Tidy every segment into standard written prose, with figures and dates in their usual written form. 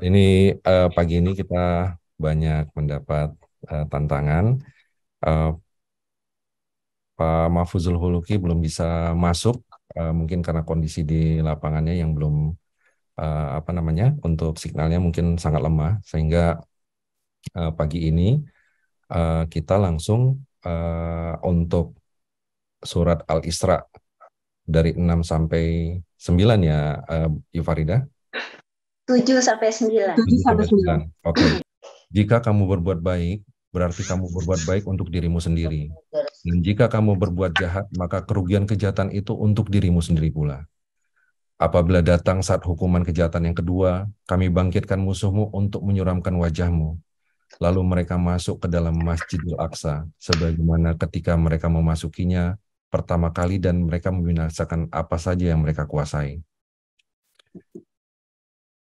Ini pagi ini kita banyak mendapat tantangan. Eh, Pak Mahfuzul Huluki belum bisa masuk, mungkin karena kondisi di lapangannya yang belum apa namanya untuk signalnya mungkin sangat lemah, sehingga pagi ini kita langsung untuk surat Al-Isra dari 6 sampai 9 ya, Yufarida. 7 sampai 9. 7 sampai 9. Oke. Jika kamu berbuat baik, berarti kamu berbuat baik untuk dirimu sendiri. Dan jika kamu berbuat jahat, maka kerugian kejahatan itu untuk dirimu sendiri pula. Apabila datang saat hukuman kejahatan yang kedua, kami bangkitkan musuhmu untuk menyuramkan wajahmu. Lalu mereka masuk ke dalam Masjidil Aqsa, sebagaimana ketika mereka memasukinya pertama kali dan mereka membinasakan apa saja yang mereka kuasai.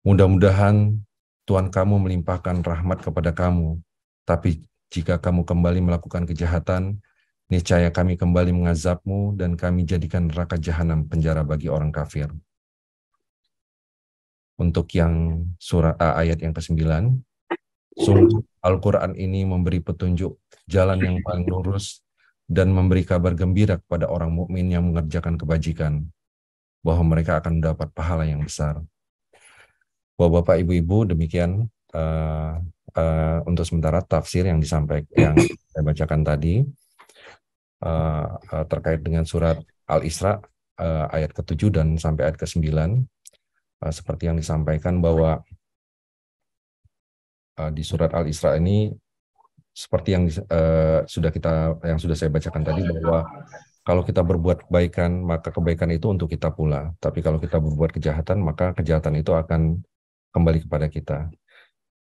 Mudah-mudahan Tuhan kamu melimpahkan rahmat kepada kamu, tapi jika kamu kembali melakukan kejahatan, niscaya kami kembali mengazabmu dan kami jadikan neraka jahanam penjara bagi orang kafir. Untuk yang ayat yang ke-9, sungguh Al-Quran ini memberi petunjuk jalan yang paling lurus dan memberi kabar gembira kepada orang mukmin yang mengerjakan kebajikan, bahwa mereka akan mendapat pahala yang besar. Bapak, Ibu-ibu, demikian untuk sementara tafsir yang yang saya bacakan tadi terkait dengan surat Al-Isra ayat ke-7 dan sampai ayat ke-9. Seperti yang disampaikan bahwa di surat Al-Isra ini seperti yang sudah saya bacakan tadi, bahwa kalau kita berbuat kebaikan maka kebaikan itu untuk kita pula, tapi kalau kita berbuat kejahatan maka kejahatan itu akan kembali kepada kita.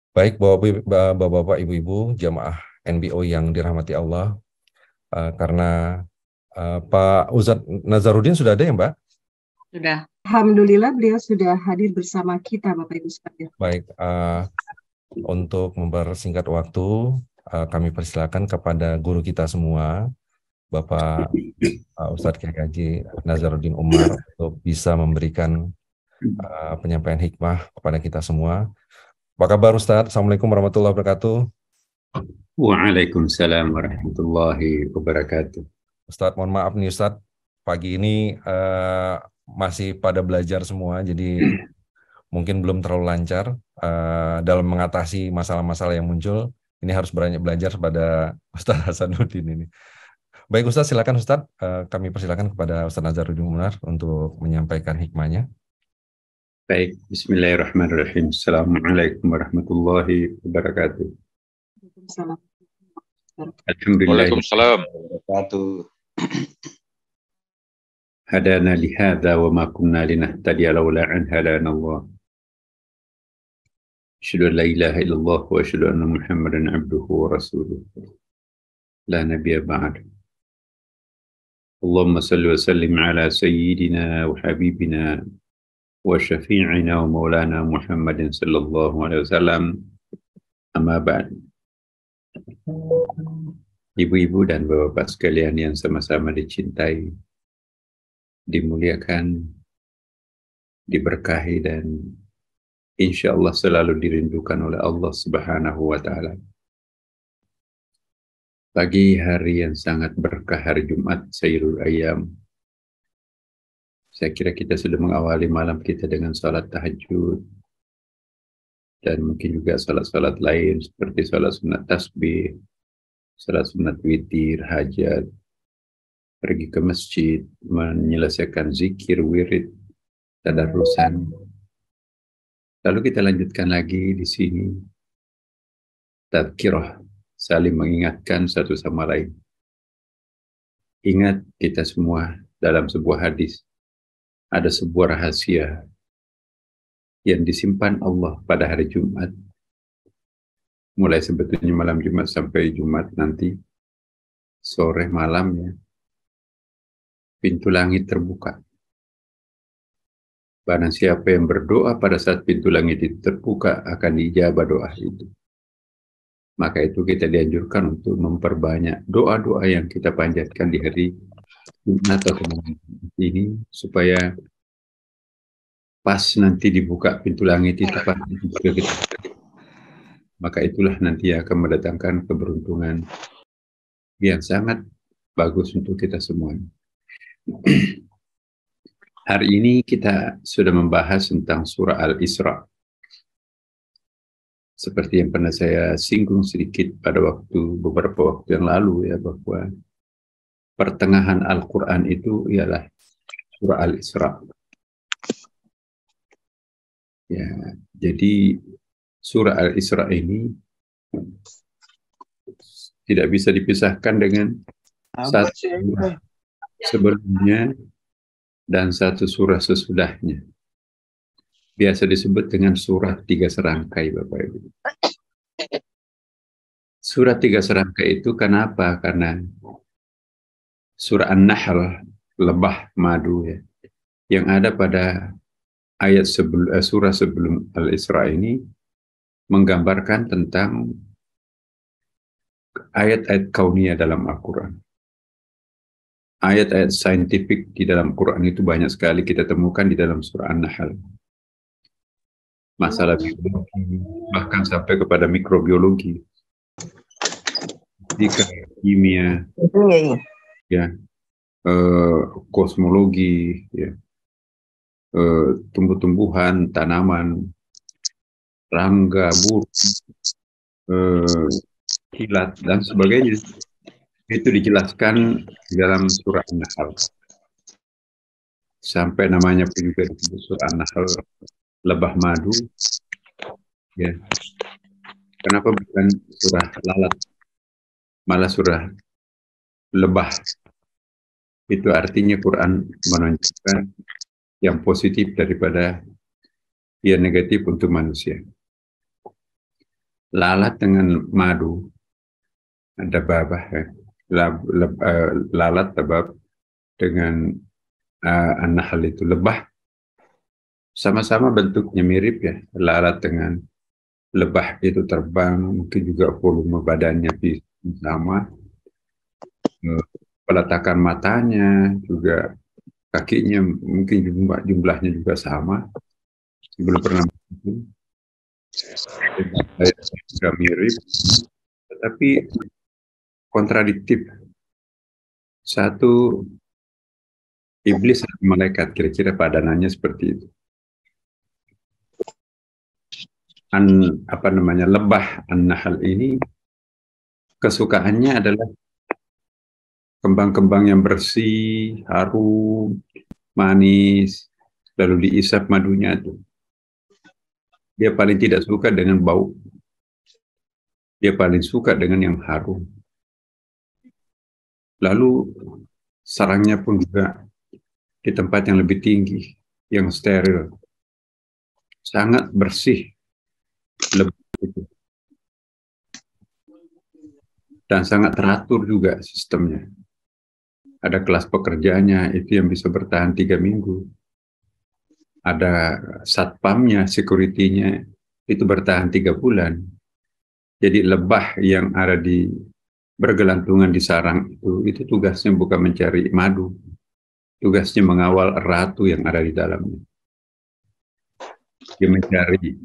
Baik Bapak-Bapak, Ibu-ibu, jamaah NBO yang dirahmati Allah, karena Pak Ustadz Nazarudin sudah ada ya, Mbak? Sudah. Alhamdulillah beliau sudah hadir bersama kita, Bapak Ibu sekalian. Baik, untuk mempersingkat waktu, kami persilakan kepada guru kita semua, Bapak Ustadz Kiai Haji Nazarudin Umar, untuk bisa memberikan penyampaian hikmah kepada kita semua. Apa kabar Ustadz? Assalamualaikum warahmatullahi wabarakatuh. Waalaikumsalam warahmatullahi wabarakatuh. Ustadz, mohon maaf nih Ustadz, pagi ini masih pada belajar semua, jadi mungkin belum terlalu lancar dalam mengatasi masalah-masalah yang muncul. Ini harus banyak belajar pada Ustadz Hasanuddin ini. Baik Ustadz, silakan Ustadz. Kami persilakan kepada Ustadz Nazarudin Umar untuk menyampaikan hikmahnya. Baik, bismillahirrahmanirrahim. Assalamualaikum warahmatullahi wabarakatuh. Alhamdulillah. Waalaikumsalam wabarakatuh. Hadana lihada wa ma kunna linahtadiya laula an hadana Allah. Asyhadu an la ilaha illallah wa asyhadu anna Muhammadan abduhu wa rasuluh. La nabiyya ba'd. Allahumma salli wa sallim ala sayyidina wa habibina wa syafi'ina wa maulana Muhammadin sallallahu alaihi wasallam. Amma ba'd. Ibu-ibu dan bapak-bapak sekalian yang sama-sama dicintai, dimuliakan, diberkahi, dan insya Allah selalu dirindukan oleh Allah Subhanahu wa Ta'ala. Pagi hari yang sangat berkah, hari Jumat, Sayyidul Ayyam, saya kira kita sudah mengawali malam kita dengan salat tahajud, dan mungkin juga salat-salat lain seperti salat sunat tasbih, salat sunat witir, hajat, pergi ke masjid, menyelesaikan zikir, wirid, tadarusan. Lalu kita lanjutkan lagi di sini, tadkirah, saling mengingatkan satu sama lain. Ingat kita semua, dalam sebuah hadis, ada sebuah rahasia yang disimpan Allah pada hari Jumat, mulai sebetulnya malam Jumat sampai Jumat nanti, sore malamnya, pintu langit terbuka. Barang siapa yang berdoa pada saat pintu langit itu terbuka, akan diijabah doa itu. Maka itu kita dianjurkan untuk memperbanyak doa-doa yang kita panjatkan di hari Jumat atau malam ini, supaya pas nanti dibuka pintu langit itu pasti juga kita, maka itulah nanti akan mendatangkan keberuntungan yang sangat bagus untuk kita semua. Hari ini kita sudah membahas tentang surah Al-Isra. Seperti yang pernah saya singgung sedikit pada beberapa waktu yang lalu, ya, bahwa pertengahan Al-Quran itu ialah surah Al-Isra. Ya, jadi surah Al-Isra ini tidak bisa dipisahkan dengan satu surah sebelumnya dan satu surah sesudahnya. Biasa disebut dengan surah 3 serangkai, Bapak Ibu. Surah 3 serangkai itu kenapa? Karena surah An-Nahl, lebah madu, ya, yang ada pada ayat surah sebelum Al-Isra ini menggambarkan tentang ayat-ayat kauniyah dalam Al-Quran. Ayat-ayat saintifik di dalam Quran itu banyak sekali kita temukan di dalam surah An-Nahl. Masalah biologi, bahkan sampai kepada mikrobiologi, fisika, kimia, ya, kosmologi, ya, tumbuh-tumbuhan, tanaman, rangga, burung, kilat, dan sebagainya. Itu dijelaskan di dalam surah An-Nahl. Sampai namanya pun juga disebut surah An-Nahl, lebah madu. Ya. Kenapa bukan surah lalat, malah surah lebah? Itu artinya Quran menunjukkan yang positif daripada yang negatif untuk manusia. Lalat dengan madu, ada babah, ya. Lalat tabab dengan An-Nahl itu lebah, sama-sama bentuknya mirip, ya. Lalat dengan lebah itu terbang, mungkin juga volume badannya sama, peletakan matanya juga, kakinya mungkin jumlahnya juga sama. Belum pernah juga mirip, tetapi kontradiktif. Satu iblis atau malaikat, kira-kira padanannya seperti itu. Lebah An-Nahl ini kesukaannya adalah kembang-kembang yang bersih, harum, manis, lalu diisap madunya itu. Dia paling tidak suka dengan bau. Dia paling suka dengan yang harum. Lalu sarangnya pun juga di tempat yang lebih tinggi, yang steril, sangat bersih, dan sangat teratur juga sistemnya. Ada kelas pekerjaannya itu yang bisa bertahan 3 minggu. Ada satpamnya, security-nya itu bertahan 3 bulan. Jadi lebah yang ada bergelantungan di sarang itu tugasnya bukan mencari madu, tugasnya mengawal ratu yang ada di dalamnya. Dia mencari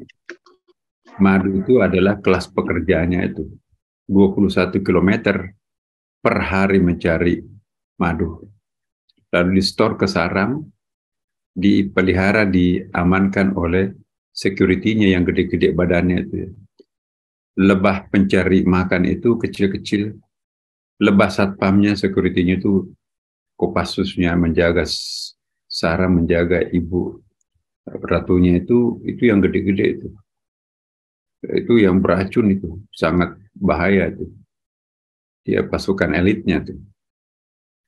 madu, itu adalah kelas pekerjaannya itu. 21 km per hari mencari madu. Lalu di-store ke sarang, dipelihara, diamankan oleh security-nya yang gede-gede badannya itu. Lebah pencari makan itu kecil-kecil. Lebah satpamnya, security-nya itu Kopassusnya menjaga sarang, menjaga ibu ratunya itu yang gede-gede itu. Itu yang beracun, itu sangat bahaya itu. Dia pasukan elitnya tuh.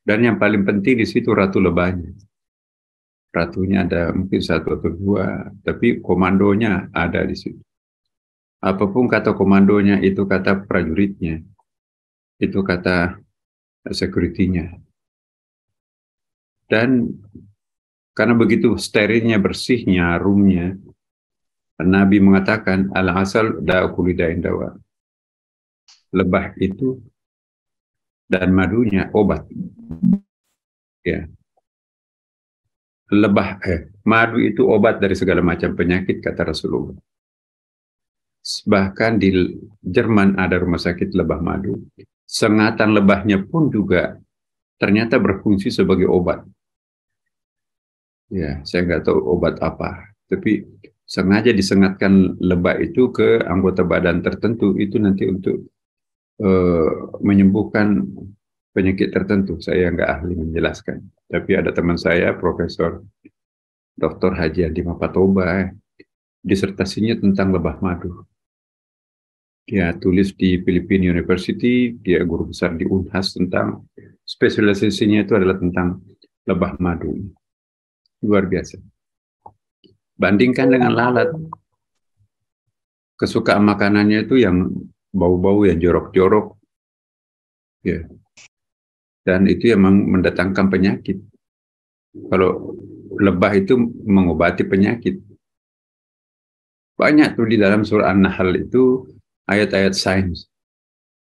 Dan yang paling penting di situ ratu lebahnya. Ratunya ada mungkin 1 atau 2, tapi komandonya ada di situ. Apapun kata komandonya, itu kata prajuritnya, itu kata security-nya. Dan karena begitu sterilnya, bersihnya, harumnya, Nabi mengatakan al-asal da'ukulidain dawa. Lebah itu dan madunya obat. Ya. madu itu obat dari segala macam penyakit, kata Rasulullah. Bahkan di Jerman ada rumah sakit lebah madu. Sengatan lebahnya pun juga ternyata berfungsi sebagai obat. Ya, saya nggak tahu obat apa, tapi sengaja disengatkan lebah itu ke anggota badan tertentu, itu nanti untuk menyembuhkan penyakit tertentu. Saya nggak ahli menjelaskan, tapi ada teman saya, Profesor Dr. Haji Andi Mapatoba, disertasinya tentang lebah madu. Dia tulis di Philippine University, dia guru besar di Unhas, tentang spesialisasinya itu adalah tentang lebah madu. Luar biasa. Bandingkan dengan lalat. Kesukaan makanannya itu yang bau-bau, yang jorok-jorok. Ya. Dan itu memang mendatangkan penyakit. Kalau lebah itu mengobati penyakit. Banyak tuh di dalam surah An-Nahl itu ayat-ayat sains.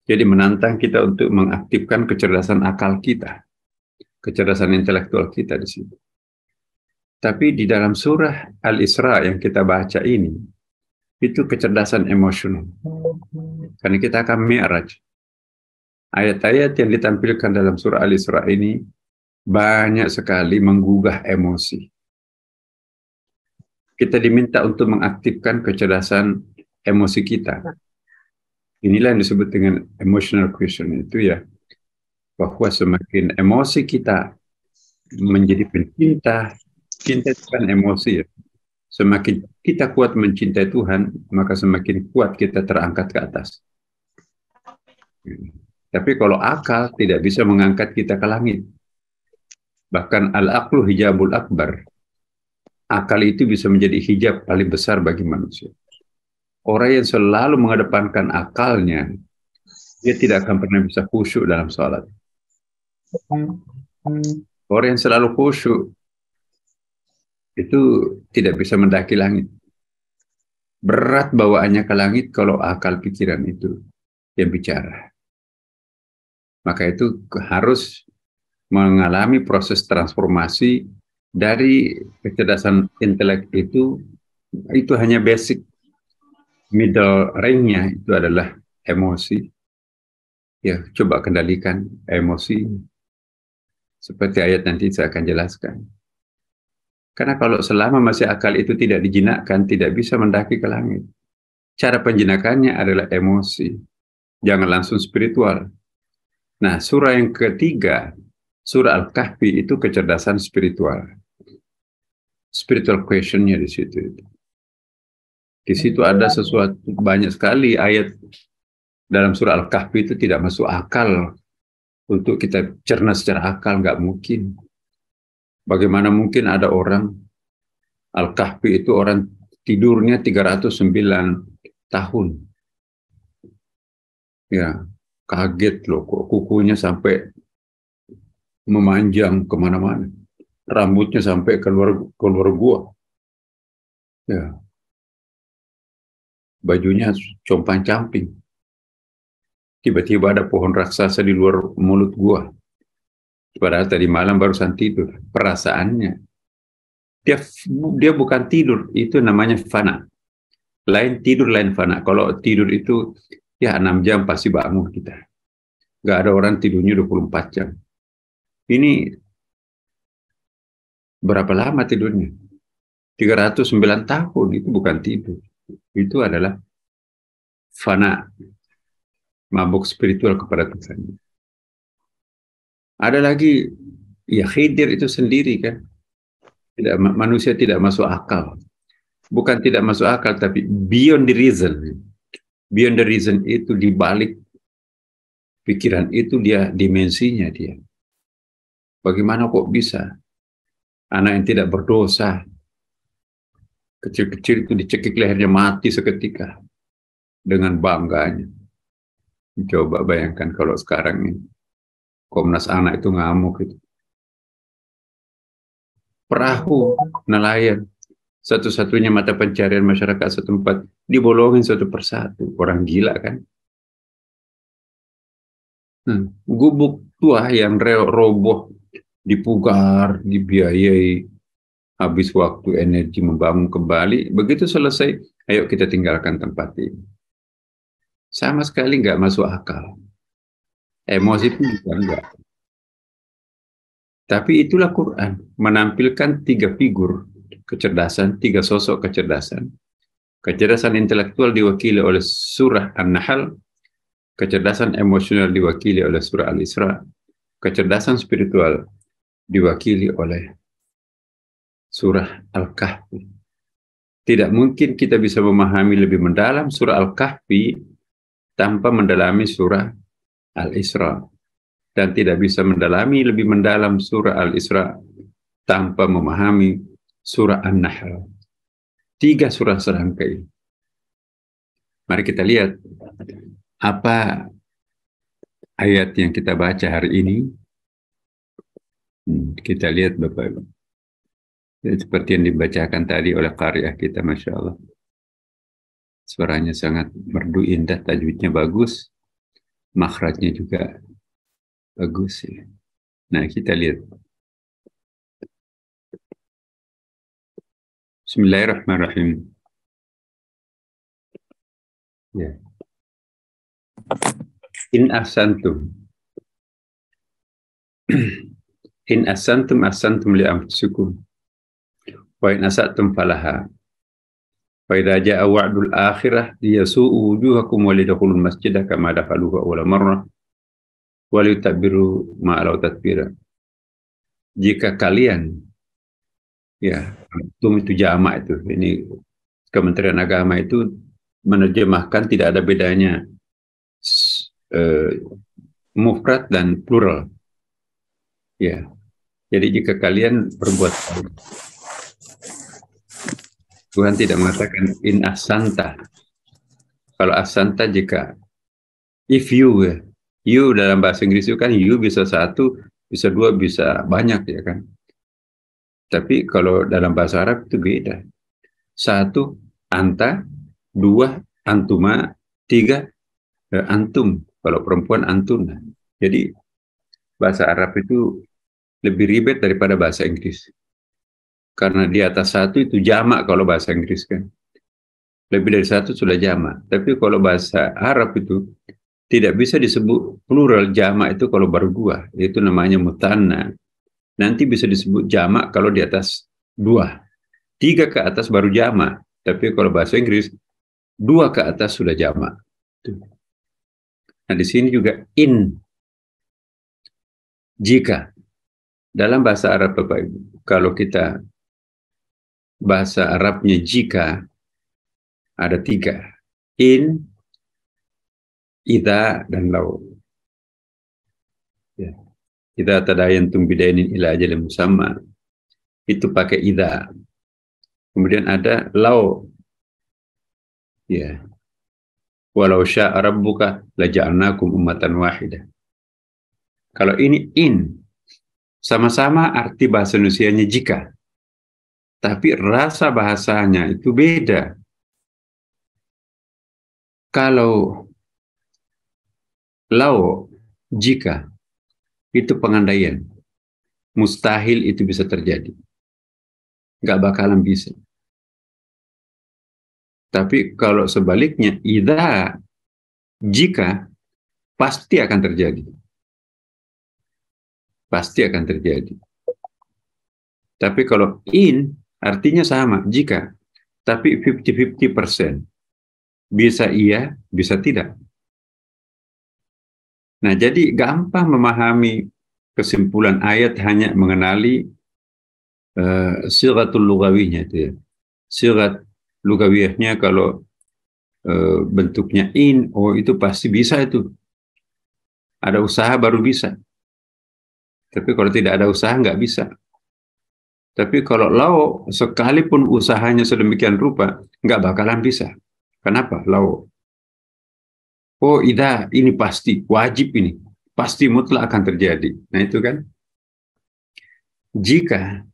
Jadi menantang kita untuk mengaktifkan kecerdasan akal kita. Kecerdasan intelektual kita di situ. Tapi di dalam surah Al-Isra yang kita baca ini, itu kecerdasan emosional. Karena kita akan mi'raj. Ayat-ayat yang ditampilkan dalam surah Al-Isra ini banyak sekali menggugah emosi. Kita diminta untuk mengaktifkan kecerdasan emosi kita. Inilah yang disebut dengan emotional quotient itu ya. Bahwa semakin emosi kita menjadi pencinta, cinta itu kan emosi ya. Semakin kita kuat mencintai Tuhan, maka semakin kuat kita terangkat ke atas. Tapi kalau akal tidak bisa mengangkat kita ke langit. Bahkan al-aqlu hijabul akbar. Akal itu bisa menjadi hijab paling besar bagi manusia. Orang yang selalu mengedepankan akalnya, dia tidak akan pernah bisa khusyuk dalam sholat. Orang yang selalu khusyuk, itu tidak bisa mendaki langit. Berat bawaannya ke langit kalau akal pikiran itu yang bicara. Maka itu harus mengalami proses transformasi dari kecerdasan intelek itu hanya basic. Middle range-nya itu adalah emosi. Ya, coba kendalikan emosi. Seperti ayat nanti saya akan jelaskan. Karena kalau selama masih akal itu tidak dijinakkan, tidak bisa mendaki ke langit. Cara penjinakannya adalah emosi. Jangan langsung spiritual. Nah, surah yang ketiga, surah Al-Kahfi itu kecerdasan spiritual. Spiritual question-nya di situ. Di situ ada sesuatu, banyak sekali ayat dalam surah Al-Kahfi itu tidak masuk akal. Untuk kita cerna secara akal, nggak mungkin. Bagaimana mungkin ada orang, Al-Kahfi itu orang tidurnya 309 tahun. Ya, kaget loh, kok kukunya sampai memanjang kemana-mana. Rambutnya sampai keluar gua. Ya. Bajunya compang-camping. Tiba-tiba ada pohon raksasa di luar mulut gua. Padahal tadi malam barusan tidur. Perasaannya. Dia bukan tidur. Itu namanya fana. Lain tidur, lain fana. Kalau tidur itu, ya 6 jam pasti bangun kita. Nggak ada orang tidurnya 24 jam. Ini berapa lama tidurnya? 309 tahun. Itu bukan tidur. Itu adalah fana. Mabuk spiritual kepada Tuhan. Ada lagi, ya Khidir itu sendiri kan. Manusia tidak masuk akal. Bukan tidak masuk akal, tapi beyond the reason. Beyond the reason itu dibalik pikiran itu dia dimensinya dia. Bagaimana kok bisa anak yang tidak berdosa kecil-kecil itu dicekik lehernya mati seketika dengan bangganya. Coba bayangkan kalau sekarang ini Komnas Anak itu ngamuk itu. Perahu nelayan, satu-satunya mata pencarian masyarakat setempat, dibolongin satu persatu. Orang gila kan? Gubuk tua yang roboh, dipugar, dibiayai habis waktu, energi membangun kembali. Begitu selesai, ayo kita tinggalkan tempat ini. Sama sekali nggak masuk akal. Emosi pun juga enggak. Tapi itulah Quran, menampilkan 3 figur kecerdasan, 3 sosok kecerdasan. Kecerdasan intelektual diwakili oleh surah An-Nahl, kecerdasan emosional diwakili oleh surah Al-Isra, kecerdasan spiritual diwakili oleh surah Al-Kahfi. Tidak mungkin kita bisa memahami lebih mendalam surah Al-Kahfi tanpa mendalami surah Al-Isra. Dan tidak bisa mendalami lebih mendalam surah Al-Isra tanpa memahami surah An-Nahl. 3 surah serangkai. Mari kita lihat apa ayat yang kita baca hari ini. Kita lihat Bapak Ibu. Seperti yang dibacakan tadi oleh qari'ah kita, Masya Allah. Suaranya sangat merdu, indah, tajwidnya bagus, makhrajnya juga bagus ya. Nah, kita lihat. Bismillahirrahmanirrahim. Ya. In ahsantum. In ahsantum ahsantum li anfusikum. Wa in asatum falaha. Fa idza jaa wa'dul akhirah liyasu'u wujuhakum wa lidkhulul masjida kama dakhaluhu awwala marrah. Waliutabiru ma'alau tatbira. Jika kalian, ya, itu jamak itu, ini Kementerian Agama itu menerjemahkan tidak ada bedanya mufrad dan plural. Ya, jadi jika kalian berbuat baik, Tuhan tidak mengatakan in ahsanta. Kalau ahsanta jika if you dalam bahasa Inggris itu kan you bisa 1, bisa 2, bisa banyak ya kan. Tapi kalau dalam bahasa Arab itu beda. 1 anta, 2 antuma, 3 antum. Kalau perempuan antun. Jadi bahasa Arab itu lebih ribet daripada bahasa Inggris. Karena di atas 1 itu jamak kalau bahasa Inggris kan. Lebih dari 1 sudah jamak. Tapi kalau bahasa Arab itu tidak bisa disebut plural jamak itu kalau baru 2, itu namanya mutanna. Nanti bisa disebut jamak kalau di atas 2. 3 ke atas baru jamak. Tapi kalau bahasa Inggris 2 ke atas sudah jamak. Nah di sini juga in. Jika dalam bahasa Arab Bapak Ibu, kalau kita bahasa Arabnya jika ada 3. In, idza dan lau. Ya. Idza tadayantum bidainin ila ajalin musamma. Itu pakai idza. Kemudian ada lau. Ya. Walau syaa rabbuka laja'alnakum ummatan wahidah. Kalau ini in, sama-sama arti bahasa Indonesianya jika. Tapi rasa bahasanya itu beda. Kalau lau, jika, itu pengandaian. Mustahil itu bisa terjadi. Nggak bakalan bisa. Tapi kalau sebaliknya, idza, jika, pasti akan terjadi. Pasti akan terjadi. Tapi kalau in, artinya sama, jika. Tapi 50-50%. Bisa iya, bisa tidak. Nah, jadi gampang memahami kesimpulan ayat hanya mengenali siratul lugawiynya itu ya. Sirat lugawiyahnya kalau bentuknya in, oh itu pasti bisa itu. Ada usaha baru bisa. Tapi kalau tidak ada usaha nggak bisa. Tapi kalau lau, sekalipun usahanya sedemikian rupa, nggak bakalan bisa. Kenapa? Lau. Oh, idza, ini pasti, wajib ini. Pasti mutlak akan terjadi. Nah, itu kan. Jika,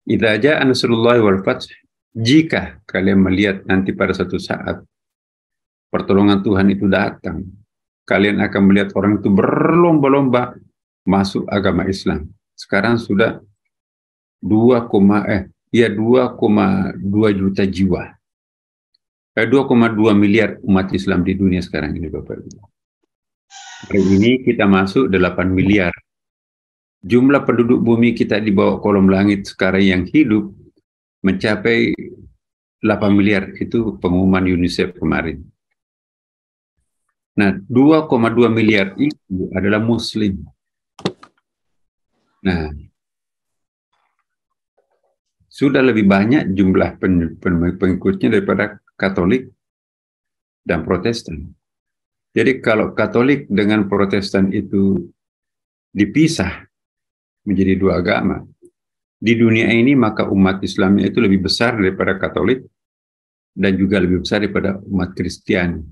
idza jaa nasrullahi wal fath, jika kalian melihat nanti pada satu saat pertolongan Tuhan itu datang, kalian akan melihat orang itu berlomba-lomba masuk agama Islam. Sekarang sudah 2,2 juta jiwa. 2,2 miliar umat Islam di dunia sekarang ini, Bapak Ibu. Hari ini kita masuk 8 miliar. Jumlah penduduk bumi kita di bawah kolom langit sekarang yang hidup mencapai 8 miliar. Itu pengumuman UNICEF kemarin. Nah, 2,2 miliar itu adalah Muslim. Nah, sudah lebih banyak jumlah pengikutnya daripada Katolik dan Protestan. Jadi kalau Katolik dengan Protestan itu dipisah menjadi dua agama, di dunia ini maka umat Islamnya itu lebih besar daripada Katolik dan juga lebih besar daripada umat Kristiani.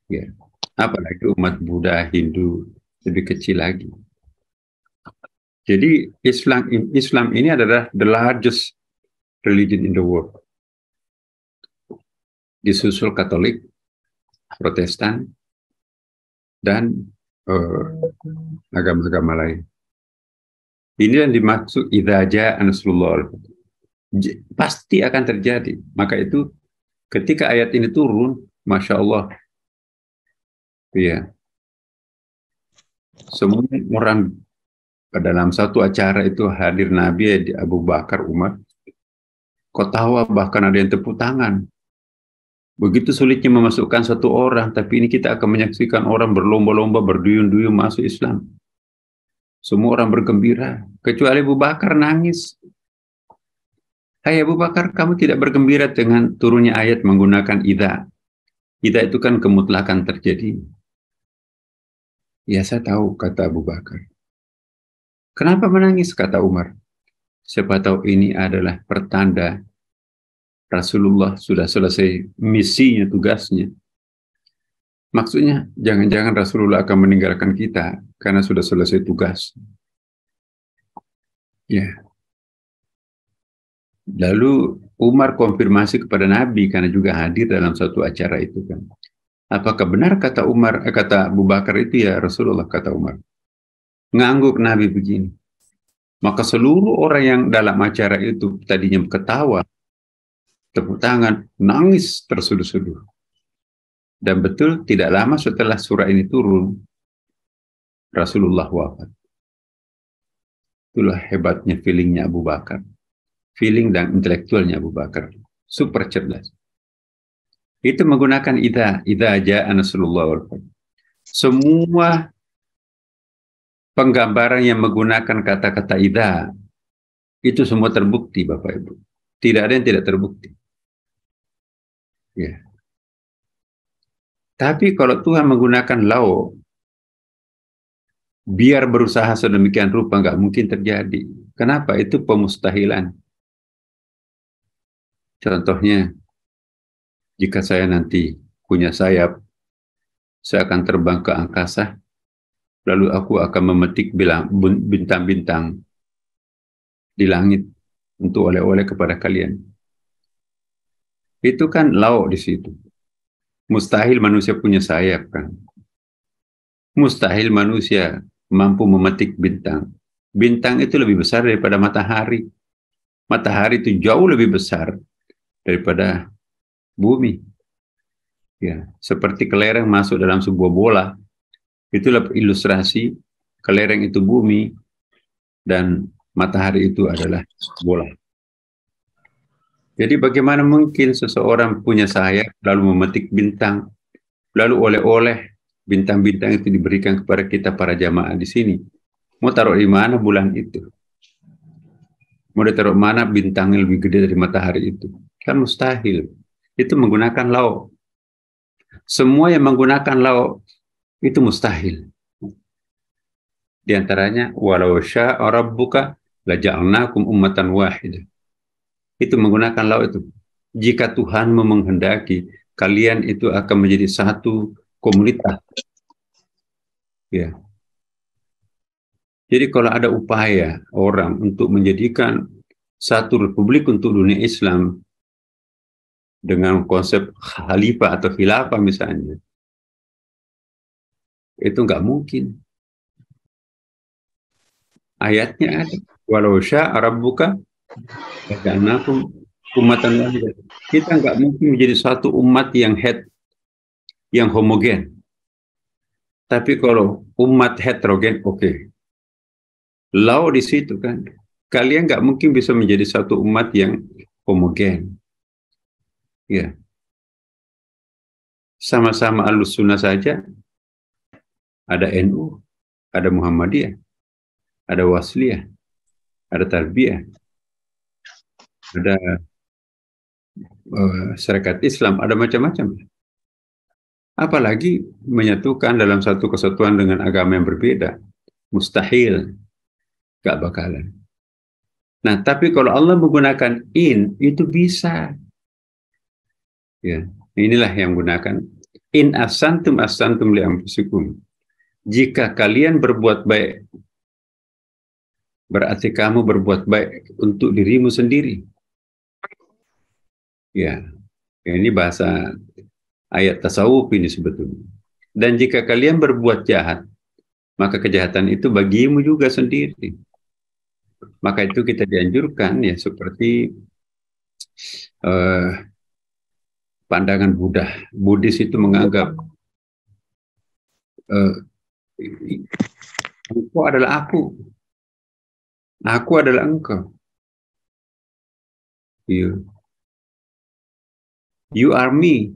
Ya. Apalagi umat Buddha, Hindu lebih kecil lagi. Jadi Islam ini adalah the largest religion in the world. Disusul Katolik, Protestan, dan agama-agama lain. Ini yang dimaksud idza jaa nasrullah. Pasti akan terjadi. Maka itu ketika ayat ini turun, Masya Allah, ya, semua orang dalam satu acara itu hadir Nabi, Abu Bakar, Umar, Kotawa, bahkan ada yang tepuk tangan. Begitu sulitnya memasukkan satu orang, tapi ini kita akan menyaksikan orang berlomba-lomba, berduyun-duyun masuk Islam. Semua orang bergembira, kecuali Abu Bakar nangis. Hai Abu Bakar, kamu tidak bergembira dengan turunnya ayat menggunakan idza. Idza itu kan kemutlakan terjadi. Ya saya tahu, kata Abu Bakar. Kenapa menangis, kata Umar? Siapa tahu ini adalah pertanda Rasulullah sudah selesai misinya, tugasnya. Maksudnya, jangan-jangan Rasulullah akan meninggalkan kita karena sudah selesai tugas. Ya. Lalu Umar konfirmasi kepada Nabi karena juga hadir dalam satu acara itu kan. Apakah benar kata Umar, kata Abu Bakar itu ya Rasulullah, kata Umar. Ngangguk Nabi begini. Maka seluruh orang yang dalam acara itu tadinya ketawa, tepuk tangan, nangis tersuduh-suduh. Dan betul tidak lama setelah surah ini turun, Rasulullah wafat. Itulah hebatnya feelingnya Abu Bakar. Feeling dan intelektualnya Abu Bakar. Super cerdas. Itu menggunakan idza jaa nasrullah wal fath. Semua penggambaran yang menggunakan kata-kata idza itu semua terbukti, Bapak Ibu. Tidak ada yang tidak terbukti. Ya. Tapi kalau Tuhan menggunakan lau, biar berusaha sedemikian rupa nggak mungkin terjadi. Kenapa? Itu pemustahilan. Contohnya, jika saya nanti punya sayap, saya akan terbang ke angkasa, lalu aku akan memetik bintang-bintang di langit untuk oleh-oleh kepada kalian. Itu kan lau di situ. Mustahil manusia punya sayap kan. Mustahil manusia mampu memetik bintang. Bintang itu lebih besar daripada matahari. Matahari itu jauh lebih besar daripada bumi. Ya, seperti kelereng masuk dalam sebuah bola. Itulah ilustrasi kelereng itu bumi dan matahari itu adalah bola. Jadi bagaimana mungkin seseorang punya sayap lalu memetik bintang, lalu oleh-oleh bintang-bintang itu diberikan kepada kita para jamaah di sini. Mau taruh di mana bulan itu? Mau ditaruh mana bintang yang lebih gede dari matahari itu? Kan mustahil. Itu menggunakan lau. Semua yang menggunakan lau itu mustahil. Di antaranya walau syaa rabbuka laja'alnakum ummatan wahidah. Itu menggunakan lau itu. Jika Tuhan menghendaki, kalian itu akan menjadi satu komunitas. Ya. Jadi kalau ada upaya orang untuk menjadikan satu republik untuk dunia Islam dengan konsep khalifah atau khilafah misalnya, itu nggak mungkin. Ayatnya ada. Walau sya'a rabbuka laja'alnakum ummatan wahidatan. Kita nggak mungkin menjadi satu umat yang yang homogen. Tapi kalau umat heterogen, oke. Law di situ kan. Kalian nggak mungkin bisa menjadi satu umat yang homogen. Ya. Sama-sama Ahlussunnah saja. Ada NU, ada Muhammadiyah, ada Wasliyah, ada Tarbiyah, ada Syarikat Islam, ada macam-macam. Apalagi menyatukan dalam satu kesatuan dengan agama yang berbeda. Mustahil. Gak bakalan. Nah, tapi kalau Allah menggunakan in, itu bisa. Ya, inilah yang gunakan. In asantum li anfusikum. Jika kalian berbuat baik, berarti kamu berbuat baik untuk dirimu sendiri. Ya, ini bahasa ayat tasawuf ini sebetulnya. Dan jika kalian berbuat jahat, maka kejahatan itu bagimu juga sendiri. Maka itu kita dianjurkan ya seperti pandangan Buddhis itu menganggap engkau adalah aku adalah engkau. You are me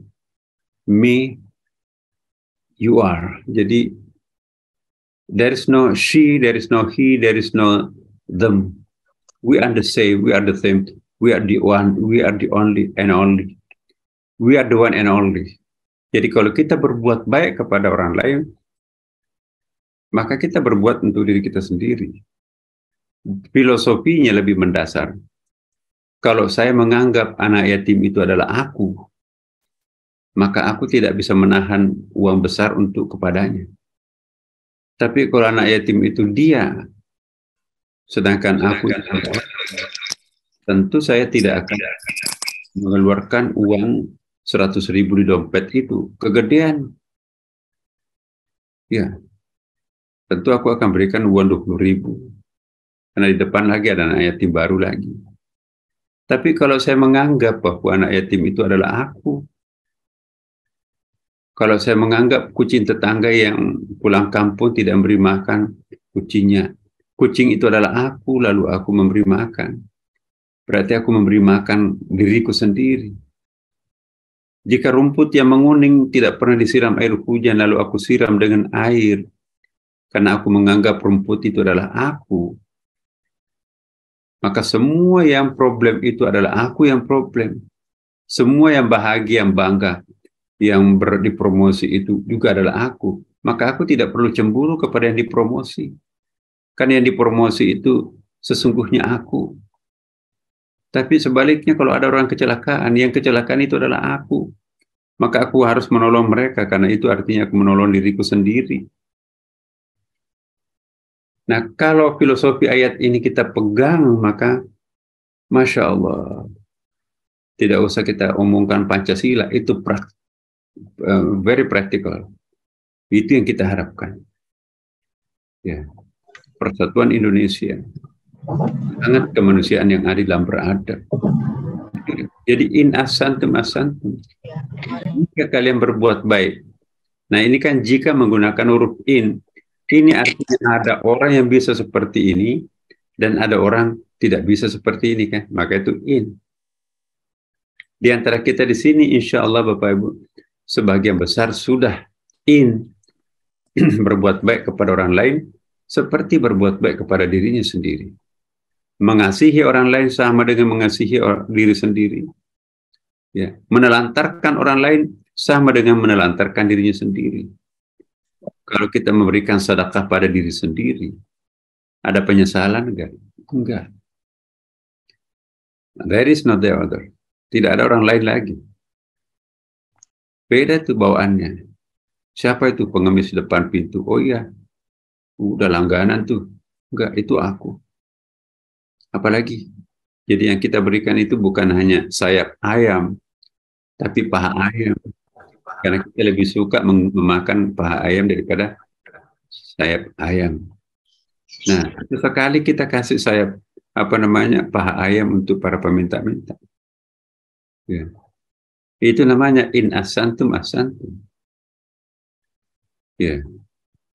you are. Jadi there is no she, there is no he, there is no them. We are the same, we are the same. We are the one, we are the only and only. We are the one and only. Jadi kalau kita berbuat baik kepada orang lain, maka kita berbuat untuk diri kita sendiri. Filosofinya lebih mendasar. Kalau saya menganggap anak yatim itu adalah aku, maka aku tidak bisa menahan uang besar untuk kepadanya. Tapi kalau anak yatim itu dia, sedangkan aku tentu saya tidak akan mengeluarkan uang 100.000 di dompet itu. Kegedean. Ya. Tentu aku akan berikan uang 20.000. Karena di depan lagi ada anak yatim baru lagi. Tapi kalau saya menganggap bahwa anak yatim itu adalah aku, kalau saya menganggap kucing tetangga yang pulang kampung tidak memberi makan kucingnya, kucing itu adalah aku, lalu aku memberi makan, berarti aku memberi makan diriku sendiri. Jika rumput yang menguning tidak pernah disiram air hujan, lalu aku siram dengan air, karena aku menganggap rumput itu adalah aku, maka semua yang problem itu adalah aku yang problem. Semua yang bahagia, yang bangga, yang dipromosi itu juga adalah aku. Maka aku tidak perlu cemburu kepada yang dipromosi. Karena yang dipromosi itu sesungguhnya aku. Tapi sebaliknya kalau ada orang kecelakaan, yang kecelakaan itu adalah aku. Maka aku harus menolong mereka, karena itu artinya aku menolong diriku sendiri. Nah, kalau filosofi ayat ini kita pegang, maka Masya Allah, tidak usah kita omongkan Pancasila, itu very practical. Itu yang kita harapkan. Ya, persatuan Indonesia, sangat kemanusiaan yang adil dan beradab. Jadi in asantum. Jika kalian berbuat baik. Nah, ini kan jika menggunakan huruf in. Ini artinya ada orang yang bisa seperti ini dan ada orang tidak bisa seperti ini kan. Maka itu in. Di antara kita di sini insya Allah Bapak Ibu sebagian besar sudah in berbuat baik kepada orang lain seperti berbuat baik kepada dirinya sendiri. Mengasihi orang lain sama dengan mengasihi diri sendiri. Ya, menelantarkan orang lain sama dengan menelantarkan dirinya sendiri. Kalau kita memberikan sedekah pada diri sendiri, ada penyesalan enggak? Enggak. There is not the other. Tidak ada orang lain lagi. Beda tuh bawaannya. Siapa itu pengemis depan pintu? Oh iya, udah langganan tuh. Enggak, itu aku. Apalagi? Jadi yang kita berikan itu bukan hanya sayap ayam, tapi paha ayam. Karena kita lebih suka memakan paha ayam daripada sayap ayam. Nah, sesekali kita kasih sayap paha ayam untuk para peminta-minta. Ya. Itu namanya in asantum asantum. Ya.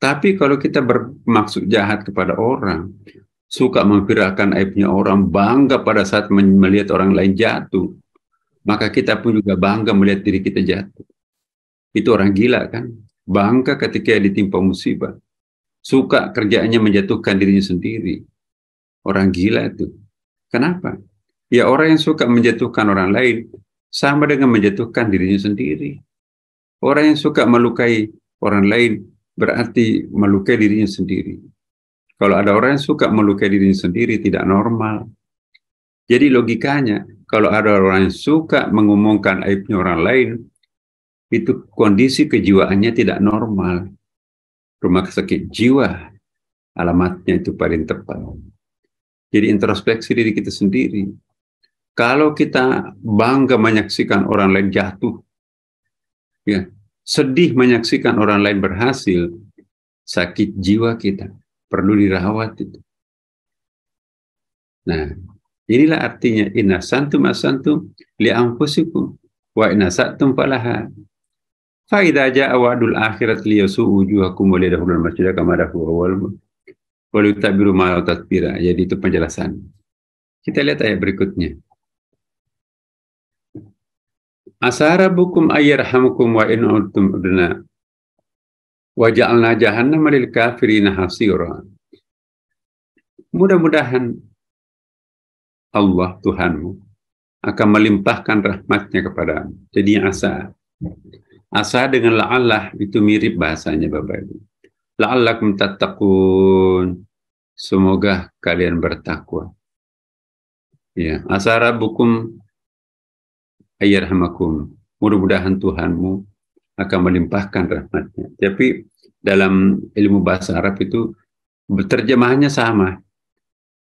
Tapi kalau kita bermaksud jahat kepada orang, suka memviralkan aibnya orang, bangga pada saat melihat orang lain jatuh, maka kita pun juga bangga melihat diri kita jatuh. Itu orang gila kan? Bangga ketika ditimpa musibah. Suka kerjaannya menjatuhkan dirinya sendiri. Orang gila itu. Kenapa? Ya orang yang suka menjatuhkan orang lain sama dengan menjatuhkan dirinya sendiri. Orang yang suka melukai orang lain berarti melukai dirinya sendiri. Kalau ada orang yang suka melukai dirinya sendiri tidak normal. Jadi logikanya kalau ada orang yang suka mengumumkan aibnya orang lain, itu kondisi kejiwaannya tidak normal. Rumah sakit jiwa alamatnya itu paling tepat. Jadi introspeksi diri kita sendiri. Kalau kita bangga menyaksikan orang lain jatuh, ya, sedih menyaksikan orang lain berhasil, sakit jiwa kita perlu dirawat itu. Nah, inilah artinya inna santum asantum li anfusikum wa inna sa'tum falaha. Fa idza jaa wa'dul akhirat liyasu'u wujuhakum wa liyadkhulul masjida kama dakhalu awwal wa liyutabiru ma tatbira. Jadi itu penjelasan. Kita lihat ayat berikutnya. Asarabukum ayyarhamukum wa in udtum udna wa ja'alna jahannama lil kafirina hasira. Mudah-mudahan Allah Tuhanmu akan melimpahkan rahmatnya kepadamu. Jadi asa. Asa dengan la'allah itu mirip bahasanya Bapak Ibu. La'allakum tattaqun. Semoga kalian bertakwa. Ya, asa rabbukum ayyarhamakum. Mudah-mudahan Tuhanmu akan melimpahkan rahmatnya. Tapi dalam ilmu bahasa Arab itu terjemahannya sama.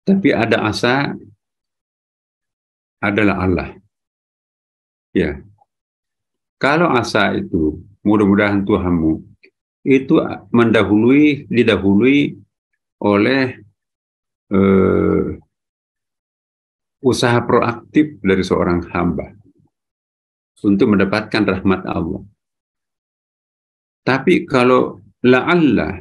Tapi ada asa, adalah Allah. Ya. Kalau asa itu, mudah-mudahan Tuhanmu, itu didahului oleh usaha proaktif dari seorang hamba untuk mendapatkan rahmat Allah. Tapi kalau la'alla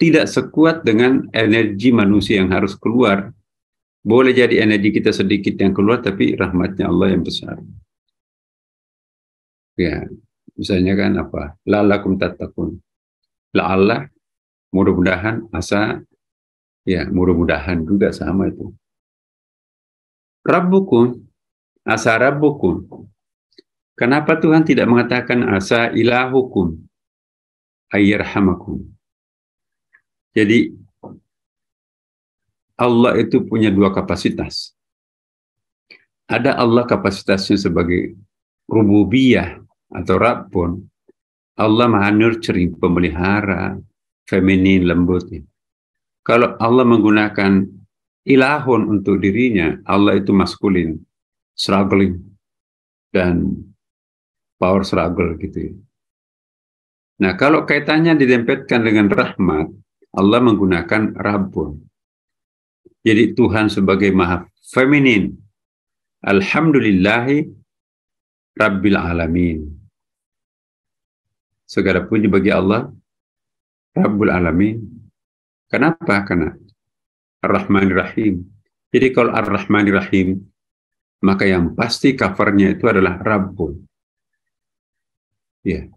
tidak sekuat dengan energi manusia yang harus keluar, boleh jadi energi kita sedikit yang keluar, tapi rahmatnya Allah yang besar. Ya, misalnya kan apa? La'allakum tattaqun. La'alla, mudah-mudahan, asa, ya mudah-mudahan juga sama itu. Rabbukum, asa rabbukum. Kenapa Tuhan tidak mengatakan asa ilahukum ayyarhamakum? Jadi Allah itu punya dua kapasitas. Ada Allah kapasitasnya sebagai rububiyah atau Rabbun. Allah maha nurturing, pemelihara, feminin, lembut. Kalau Allah menggunakan ilahun untuk dirinya, Allah itu maskulin, struggling, dan power struggle gitu. Nah, kalau kaitannya didempetkan dengan rahmat, Allah menggunakan Rabbun. Jadi Tuhan sebagai maha feminin. Alhamdulillahi Rabbil Alamin. Segala puji bagi Allah Rabbul Alamin. Kenapa? Karena Ar-Rahmanir Rahim. Jadi kalau Ar-Rahmanir Rahim, maka yang pasti covernya itu adalah Rabbun. Ya.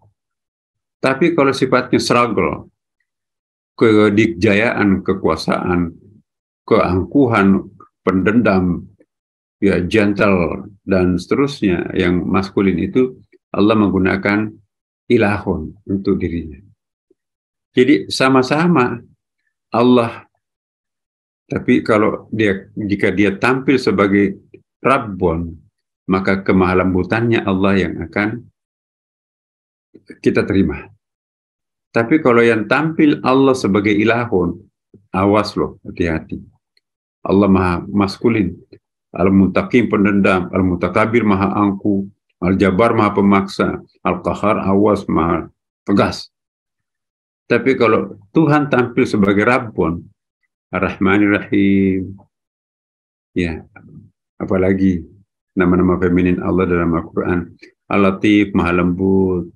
Tapi kalau sifatnya struggle, kedikjayaan, kekuasaan, keangkuhan, pendendam, ya gentle dan seterusnya yang maskulin itu Allah menggunakan ilahun untuk dirinya. Jadi sama-sama Allah, tapi kalau jika dia tampil sebagai Rabbun, maka kemahalembutannya Allah yang akan kita terima. Tapi kalau yang tampil Allah sebagai ilahun, awas loh, hati-hati. Allah maha maskulin, Al-Muntaqim pendendam, Al-Mutakabir maha angku, Al-Jabbar maha pemaksa, Al-Qahar awas maha tegas. Tapi kalau Tuhan tampil sebagai Rabbun, Ar-Rahmanir Rahim, ya, apalagi nama-nama feminin Allah dalam Al-Quran. Al-Latif, Maha Lembut.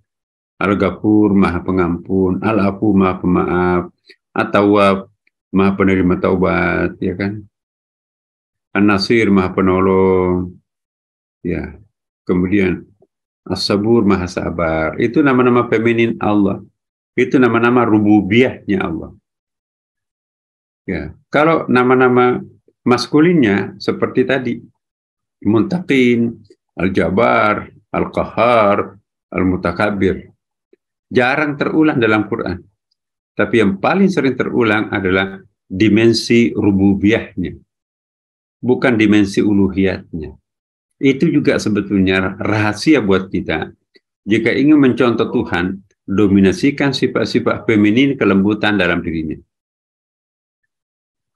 Al-Ghafur, Maha Pengampun. Al-Afu, Maha Pemaaf. At-Tawwab, Maha Penerima Taubat, ya kan? An-Nasir, Maha Penolong. Ya. Kemudian As-Sabur, Maha Sabar. Itu nama-nama feminin Allah. Itu nama-nama rububiyahnya Allah. Ya. Kalau nama-nama maskulinnya seperti tadi, Muntaqin, Al-Jabar, Al-Qahar, Al-Mutakabir. Jarang terulang dalam Quran. Tapi yang paling sering terulang adalah dimensi rububiyahnya. Bukan dimensi uluhiyatnya. Itu juga sebetulnya rahasia buat kita. Jika ingin mencontoh Tuhan, dominasikan sifat-sifat feminin kelembutan dalam dirinya.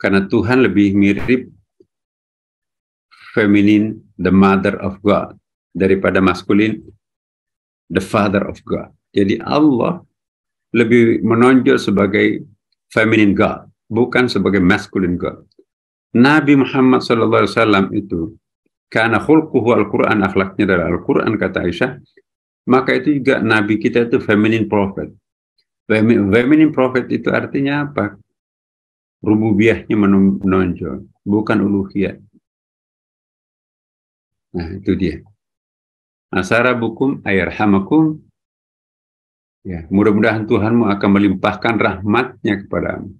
Karena Tuhan lebih mirip feminin, the mother of God, daripada maskulin, the father of God. Jadi Allah lebih menonjol sebagai feminine God, bukan sebagai masculine God. Nabi Muhammad SAW itu, karena khulquhu Al-Quran, akhlaknya adalah Al-Quran, kata Aisyah, maka itu juga Nabi kita itu feminine prophet. Feminine prophet itu artinya apa? Rububiyahnya menonjol, bukan uluhiyah. Nah, itu dia. Asarabukum ayarhamakum. Ya, mudah-mudahan Tuhanmu akan melimpahkan rahmatnya kepadamu.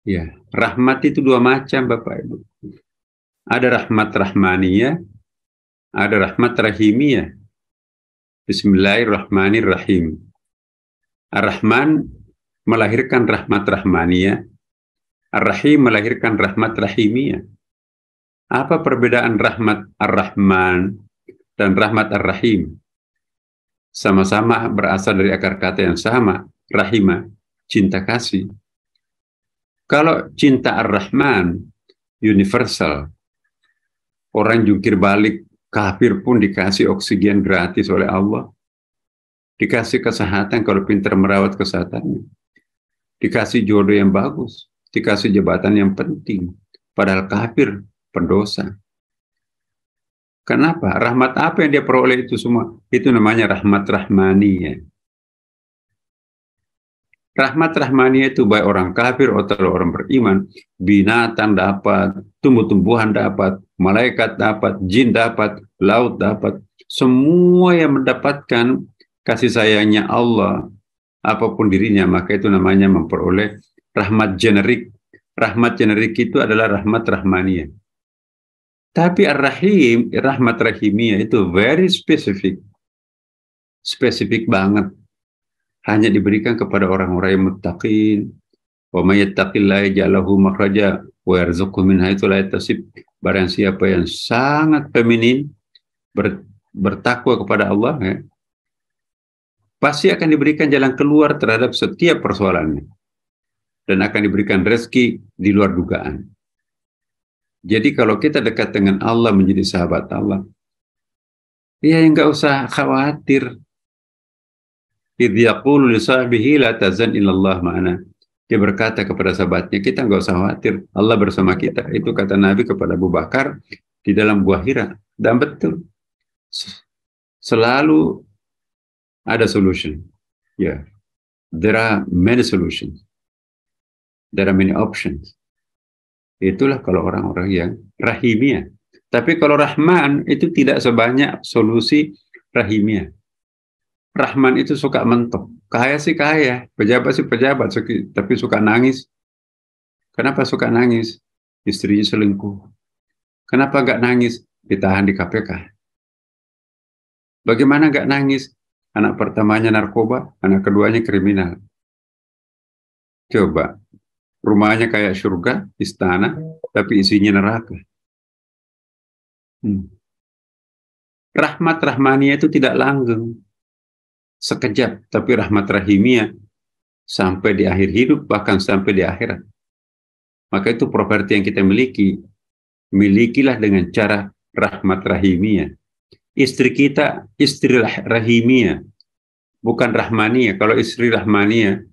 Ya, rahmat itu dua macam, Bapak Ibu. Ada rahmat rahmaniyah, ada rahmat rahimiyah. Bismillahirrahmanirrahim. Ar-Rahman melahirkan rahmat rahmaniyah, Ar-Rahim melahirkan rahmat rahimiyah. Apa perbedaan rahmat Ar-Rahman dan rahmat Ar-Rahim? Sama-sama berasal dari akar kata yang sama, rahimah, cinta kasih. Kalau cinta Ar-Rahman, universal. Orang jungkir balik, kafir pun dikasih oksigen gratis oleh Allah. Dikasih kesehatan kalau pintar merawat kesehatannya. Dikasih jodoh yang bagus. Dikasih jabatan yang penting. Padahal kafir, pendosa. Kenapa? Rahmat apa yang dia peroleh itu semua? Itu namanya rahmat rahmaniyah. Rahmat rahmaniyah itu baik orang kafir atau orang beriman, binatang dapat, tumbuh-tumbuhan dapat, malaikat dapat, jin dapat, laut dapat. Semua yang mendapatkan kasih sayangnya Allah, apapun dirinya, maka itu namanya memperoleh rahmat generik. Rahmat generik itu adalah rahmat rahmaniyah. Tapi Ar-Rahim, rahmat rahimiyah itu very specific. Spesifik banget. Hanya diberikan kepada orang-orang yang muttaqin. Wa may yattaqillaha yaj'al lahu makhraja wa yarzuqhu min haitsu la yahtasib. Barang siapa yang sangat feminin, bertakwa kepada Allah, ya, pasti akan diberikan jalan keluar terhadap setiap persoalannya. Dan akan diberikan rezeki di luar dugaan. Jadi kalau kita dekat dengan Allah, menjadi sahabat Allah, ya nggak usah khawatir. Idh yaqulu li sahbihi la tazan illallah ma'ana. Dia berkata kepada sahabatnya, kita nggak usah khawatir, Allah bersama kita. Itu kata Nabi kepada Abu Bakar di dalam Gua Hira. Dan betul, selalu ada solution. Ya, there are many solutions. There are many options. Itulah kalau orang-orang yang rahimiyah. Tapi kalau Rahman itu tidak sebanyak solusi rahimiyah. Rahman itu suka mentok. Kaya sih kaya, pejabat sih pejabat, tapi suka nangis. Kenapa suka nangis? Istrinya selingkuh. Kenapa nggak nangis? Ditahan di KPK. Bagaimana nggak nangis? Anak pertamanya narkoba, anak keduanya kriminal. Coba. Rumahnya kayak surga, istana, tapi isinya neraka. Rahmat rahmaniyah itu tidak langgeng. Sekejap, tapi rahmat rahimiyah sampai di akhir hidup, bahkan sampai di akhirat. Maka itu properti yang kita miliki. Milikilah dengan cara rahmat rahimiyah. Istri kita, istri rahimiyah. bukan rahmaniyah. Kalau istri rahmaniyah,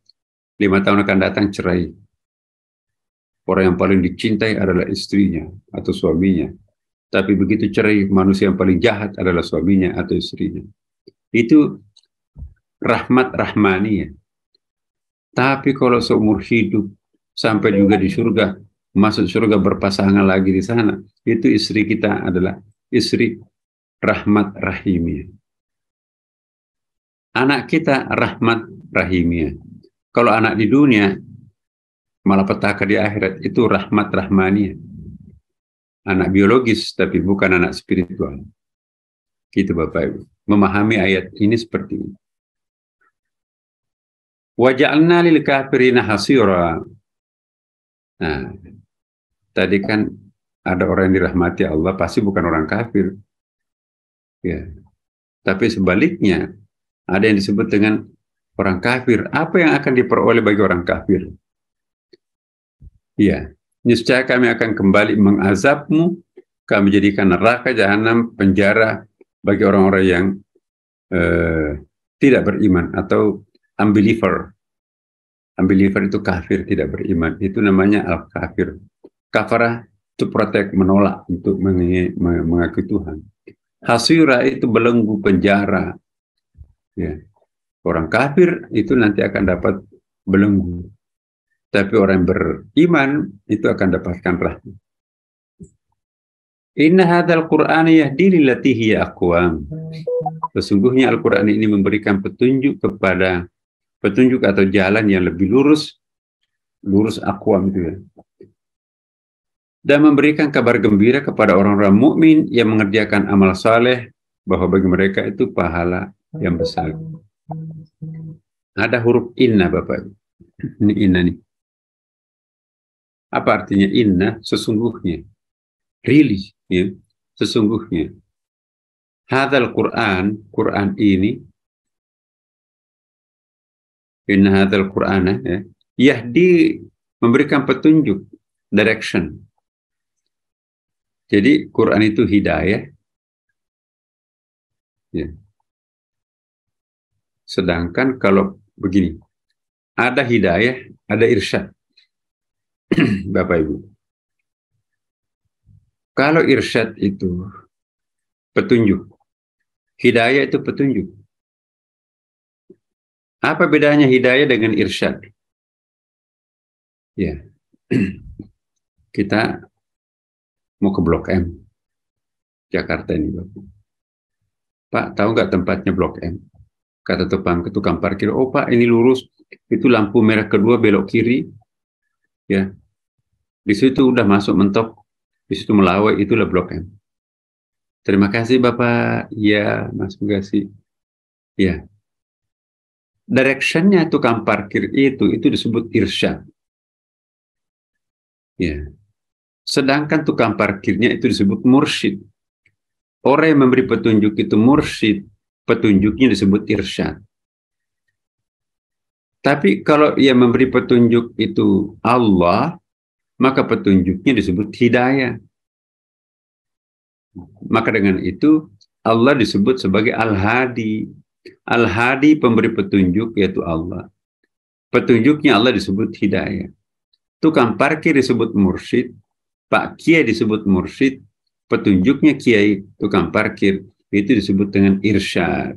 5 tahun akan datang cerai. Orang yang paling dicintai adalah istrinya atau suaminya. Tapi begitu cerai, manusia yang paling jahat adalah suaminya atau istrinya. Itu rahmat rahmaniyah. Tapi kalau seumur hidup, sampai juga di surga, masuk surga berpasangan lagi di sana, itu istri kita adalah istri rahmat rahimiyah. Anak kita rahmat rahimiyah. Kalau anak di dunia, malapetaka di akhirat, itu rahmat rahmaniyah. Anak biologis, tapi bukan anak spiritual. Gitu Bapak Ibu. Memahami ayat ini seperti ini. Waja'alna lil kafirina hasira. Nah, tadi kan ada orang yang dirahmati Allah, pasti bukan orang kafir. Ya. Tapi sebaliknya, ada yang disebut dengan orang kafir. Apa yang akan diperoleh bagi orang kafir? Ya, niscaya kami akan kembali mengazabmu, kami jadikan neraka jahanam penjara bagi orang-orang yang tidak beriman atau unbeliever. Unbeliever itu kafir, tidak beriman. Itu namanya al-kafir. Kafarah to protect, menolak untuk mengakui Tuhan. Hasira itu belenggu penjara. Ya. Orang kafir itu nanti akan dapat belenggu. Tapi orang yang beriman itu akan dapatkan rahmat. Inna hadzal Qur'ana yahdi lillati hiya aqwam. Sesungguhnya Al-Qur'an ini memberikan petunjuk kepada petunjuk atau jalan yang lebih lurus aqwam itu ya. Dan memberikan kabar gembira kepada orang-orang mukmin yang mengerjakan amal saleh bahwa bagi mereka itu pahala yang besar. Ada huruf inna Bapak. Ini inna nih. Apa artinya inna? Sesungguhnya. Really, ya. Sesungguhnya. Hadzal Qur'an, Qur'an ini, inna hadzal Qur'ana, ya, yahdi, memberikan petunjuk, direction. Jadi Quran itu hidayah. Ya. Sedangkan kalau begini, ada hidayah, ada irsyad. Bapak Ibu. Kalau irsyad itu petunjuk, hidayah itu petunjuk. Apa bedanya hidayah dengan irsyad? Ya. Kita mau ke Blok M, Jakarta ini, Bapak. Pak, tahu nggak tempatnya Blok M? Kata tukang parkir, oh Pak, ini lurus, itu lampu merah kedua belok kiri, ya. Di situ udah masuk mentok, di situ Melawai, itulah Blok M. Terima kasih Bapak, ya Mas Mugasi, ya. Directionnya tukang parkir itu disebut irsyad, ya. Sedangkan tukang parkirnya itu disebut mursyid. Orang yang memberi petunjuk itu mursyid, petunjuknya disebut irsyad. Tapi kalau ia memberi petunjuk itu Allah, maka petunjuknya disebut hidayah. Maka dengan itu Allah disebut sebagai Al-Hadi. Al-Hadi pemberi petunjuk yaitu Allah. Petunjuknya Allah disebut hidayah. Tukang parkir disebut mursyid, Pak Kiai disebut mursyid, petunjuknya Kiai tukang parkir itu disebut dengan irsyad.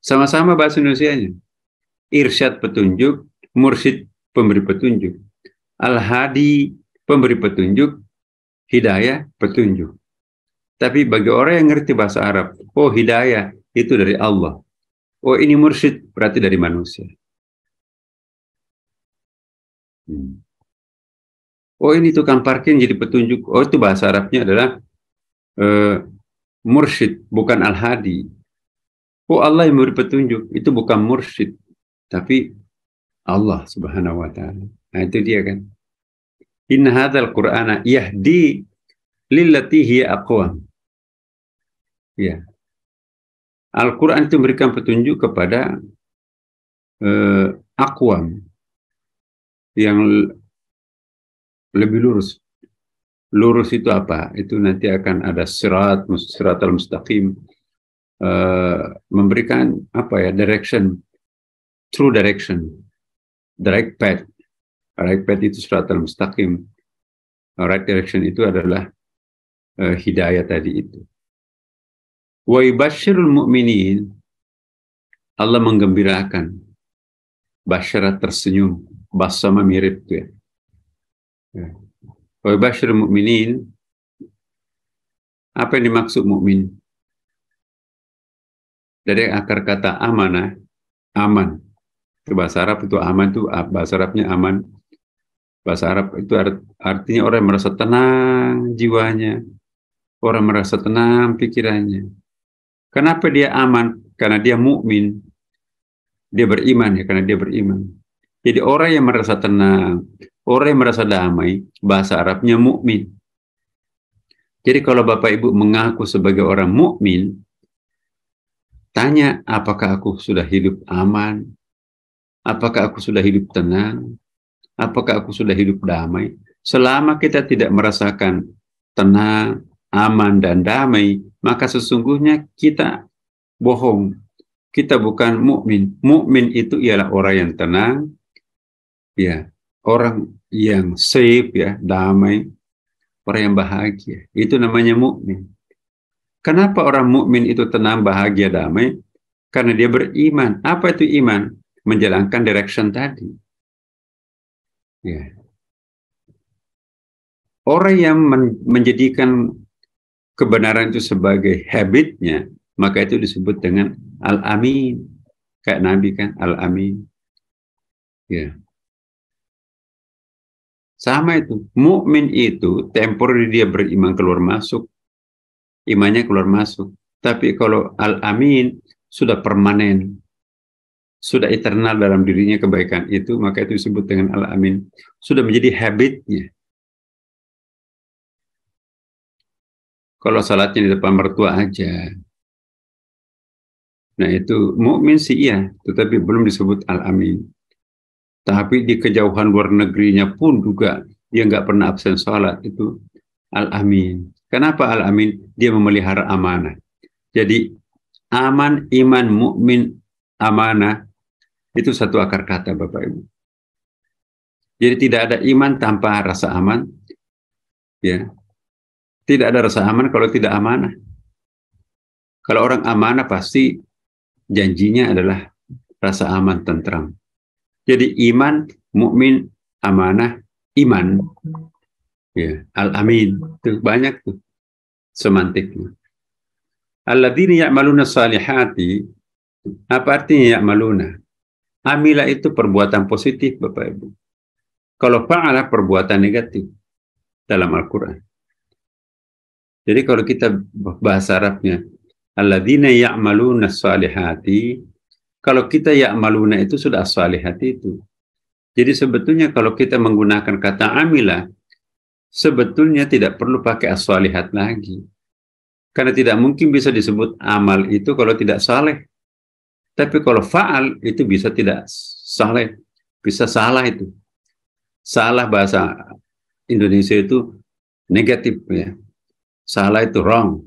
Sama-sama bahasa Indonesianya. Irsyad petunjuk, mursyid pemberi petunjuk. Al-Hadi pemberi petunjuk, hidayah petunjuk. Tapi bagi orang yang ngerti bahasa Arab, oh hidayah itu dari Allah. Oh ini mursyid berarti dari manusia. Oh ini tukang parkir jadi petunjuk. Oh itu bahasa Arabnya adalah mursyid, bukan al-hadi. Oh Allah yang memberi petunjuk, itu bukan mursyid, tapi Allah subhanahu wa ta'ala. Nah itu dia kan. Inna hadzal Qur'ana yahdi lillati hiya aqwam. Ya. Al-Quran itu memberikan petunjuk kepada aqwam yang lebih lurus. Lurus itu apa? Itu nanti akan ada siratal mustaqim. memberikan apa ya, direction, true direction, the right path. Right path itu siratal mustaqim. Right direction itu adalah hidayah tadi itu. Wa yubashshirul mu'minin, Allah menggembirakan. Basyarat tersenyum, basama mirip tuh ya. Wa yubashshirul mu'minin, apa yang dimaksud mukmin? Dari akar kata amanah, aman. Itu bahasa Arab itu aman itu bahasa Arabnya aman. Bahasa Arab itu artinya orang yang merasa tenang jiwanya, orang merasa tenang pikirannya. Kenapa dia aman? Karena dia mukmin, dia beriman ya, karena dia beriman. Jadi orang yang merasa tenang, orang yang merasa damai, bahasa Arabnya mukmin. Jadi kalau Bapak Ibu mengaku sebagai orang mukmin, tanya, apakah aku sudah hidup aman? Apakah aku sudah hidup tenang? Apakah aku sudah hidup damai? Selama kita tidak merasakan tenang, aman, dan damai, maka sesungguhnya kita bohong. Kita bukan mukmin. Mukmin itu ialah orang yang tenang, ya, orang yang safe, ya, damai, orang yang bahagia. Itu namanya mukmin. Kenapa orang mukmin itu tenang, bahagia, damai? Karena dia beriman. Apa itu iman? Menjalankan direction tadi. Ya. Orang yang menjadikan kebenaran itu sebagai habitnya, maka itu disebut dengan al-amin. Kayak Nabi kan, al-amin. Ya. Sama itu. Mukmin itu temporary, dia beriman keluar masuk. Imannya keluar masuk. Tapi kalau al-amin sudah permanen, sudah eternal dalam dirinya kebaikan itu, maka itu disebut dengan al-amin. Sudah menjadi habitnya. Kalau salatnya di depan mertua aja, nah itu mukmin sih iya, tetapi belum disebut al-amin. Tapi di kejauhan luar negerinya pun juga dia nggak pernah absen salat, itu al-amin. Kenapa al-amin? Dia memelihara amanah. Jadi aman, iman, mukmin, amanah itu satu akar kata Bapak Ibu. Jadi tidak ada iman tanpa rasa aman, ya. Tidak ada rasa aman kalau tidak amanah. Kalau orang amanah pasti janjinya adalah rasa aman, tentram. Jadi iman, mukmin, amanah, iman, ya, al-amin, itu banyak tuh semantiknya. Alladzina ya'maluna salihati, apa artinya ya'maluna? Amila itu perbuatan positif Bapak Ibu. Kalau fa'ala perbuatan negatif dalam Al-Quran. Jadi kalau kita bahasa Arabnya, alladzina ya'maluna salihati, kalau kita ya'maluna itu sudah salihati itu. Jadi sebetulnya kalau kita menggunakan kata amila, sebetulnya tidak perlu pakai as-salihat lagi. Karena tidak mungkin bisa disebut amal itu kalau tidak saleh. Tapi kalau fa'al itu bisa tidak saleh, bisa salah itu. Salah bahasa Indonesia itu negatif ya. Salah itu wrong.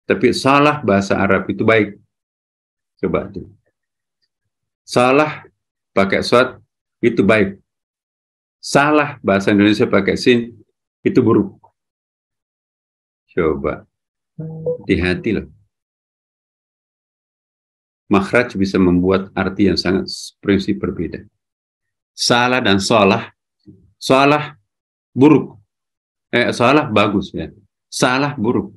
Tapi salah bahasa Arab itu baik. Coba itu. Salah pakai shad itu baik. Salah bahasa Indonesia pakai sin itu buruk. Coba. Hati-hati loh. Makhraj bisa membuat arti yang sangat prinsip berbeda. Salah dan salah. Salah buruk. Salah bagus ya. Salah buruk.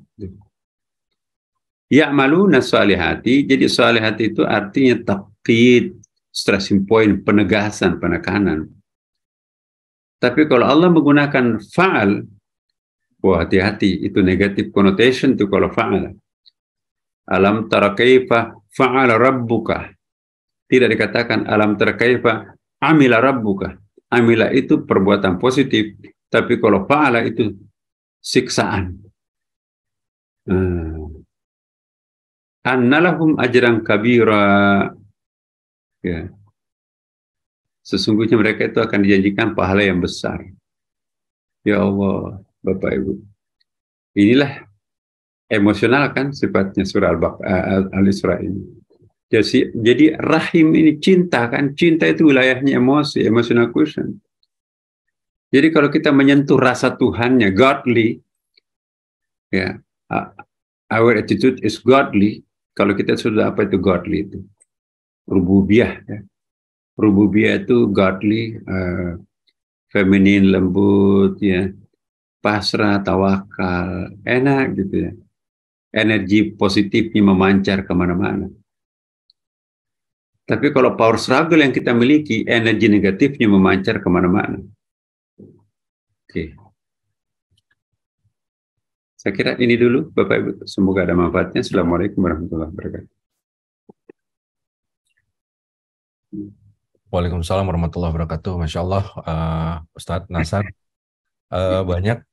Ya'maluna salihati, jadi salihati itu artinya taqyid, stressing point, penegasan, penekanan. Tapi kalau Allah menggunakan fa'al, wah hati-hati, itu negatif connotation itu kalau fa'al. Alam tara kaifa fa'ala rabbuka. Tidak dikatakan alam tara kaifa amila rabbuka. Amila itu perbuatan positif, tapi kalau fa'ala itu siksaan. Annalahum ajran kabira, ya. Sesungguhnya mereka itu akan dijanjikan pahala yang besar. Ya Allah, Bapak Ibu, inilah emosional kan sifatnya surah Al-Isra ini. Jadi rahim ini cinta kan, cinta itu wilayahnya emosi, emotional quotient. Jadi kalau kita menyentuh rasa Tuhannya, godly, ya, our attitude is godly. Kalau kita sudah apa itu godly itu? Rububiyah. Ya. Rububiyah itu godly, feminin, lembut, ya, pasrah, tawakal, enak gitu ya. Energi positifnya memancar kemana-mana. Tapi kalau power struggle yang kita miliki, energi negatifnya memancar kemana-mana. Oke. Saya kira ini dulu, Bapak Ibu. Semoga ada manfaatnya. Assalamualaikum warahmatullahi wabarakatuh. Waalaikumsalam warahmatullahi wabarakatuh. Masya Allah, Ustadz Nasar, banyak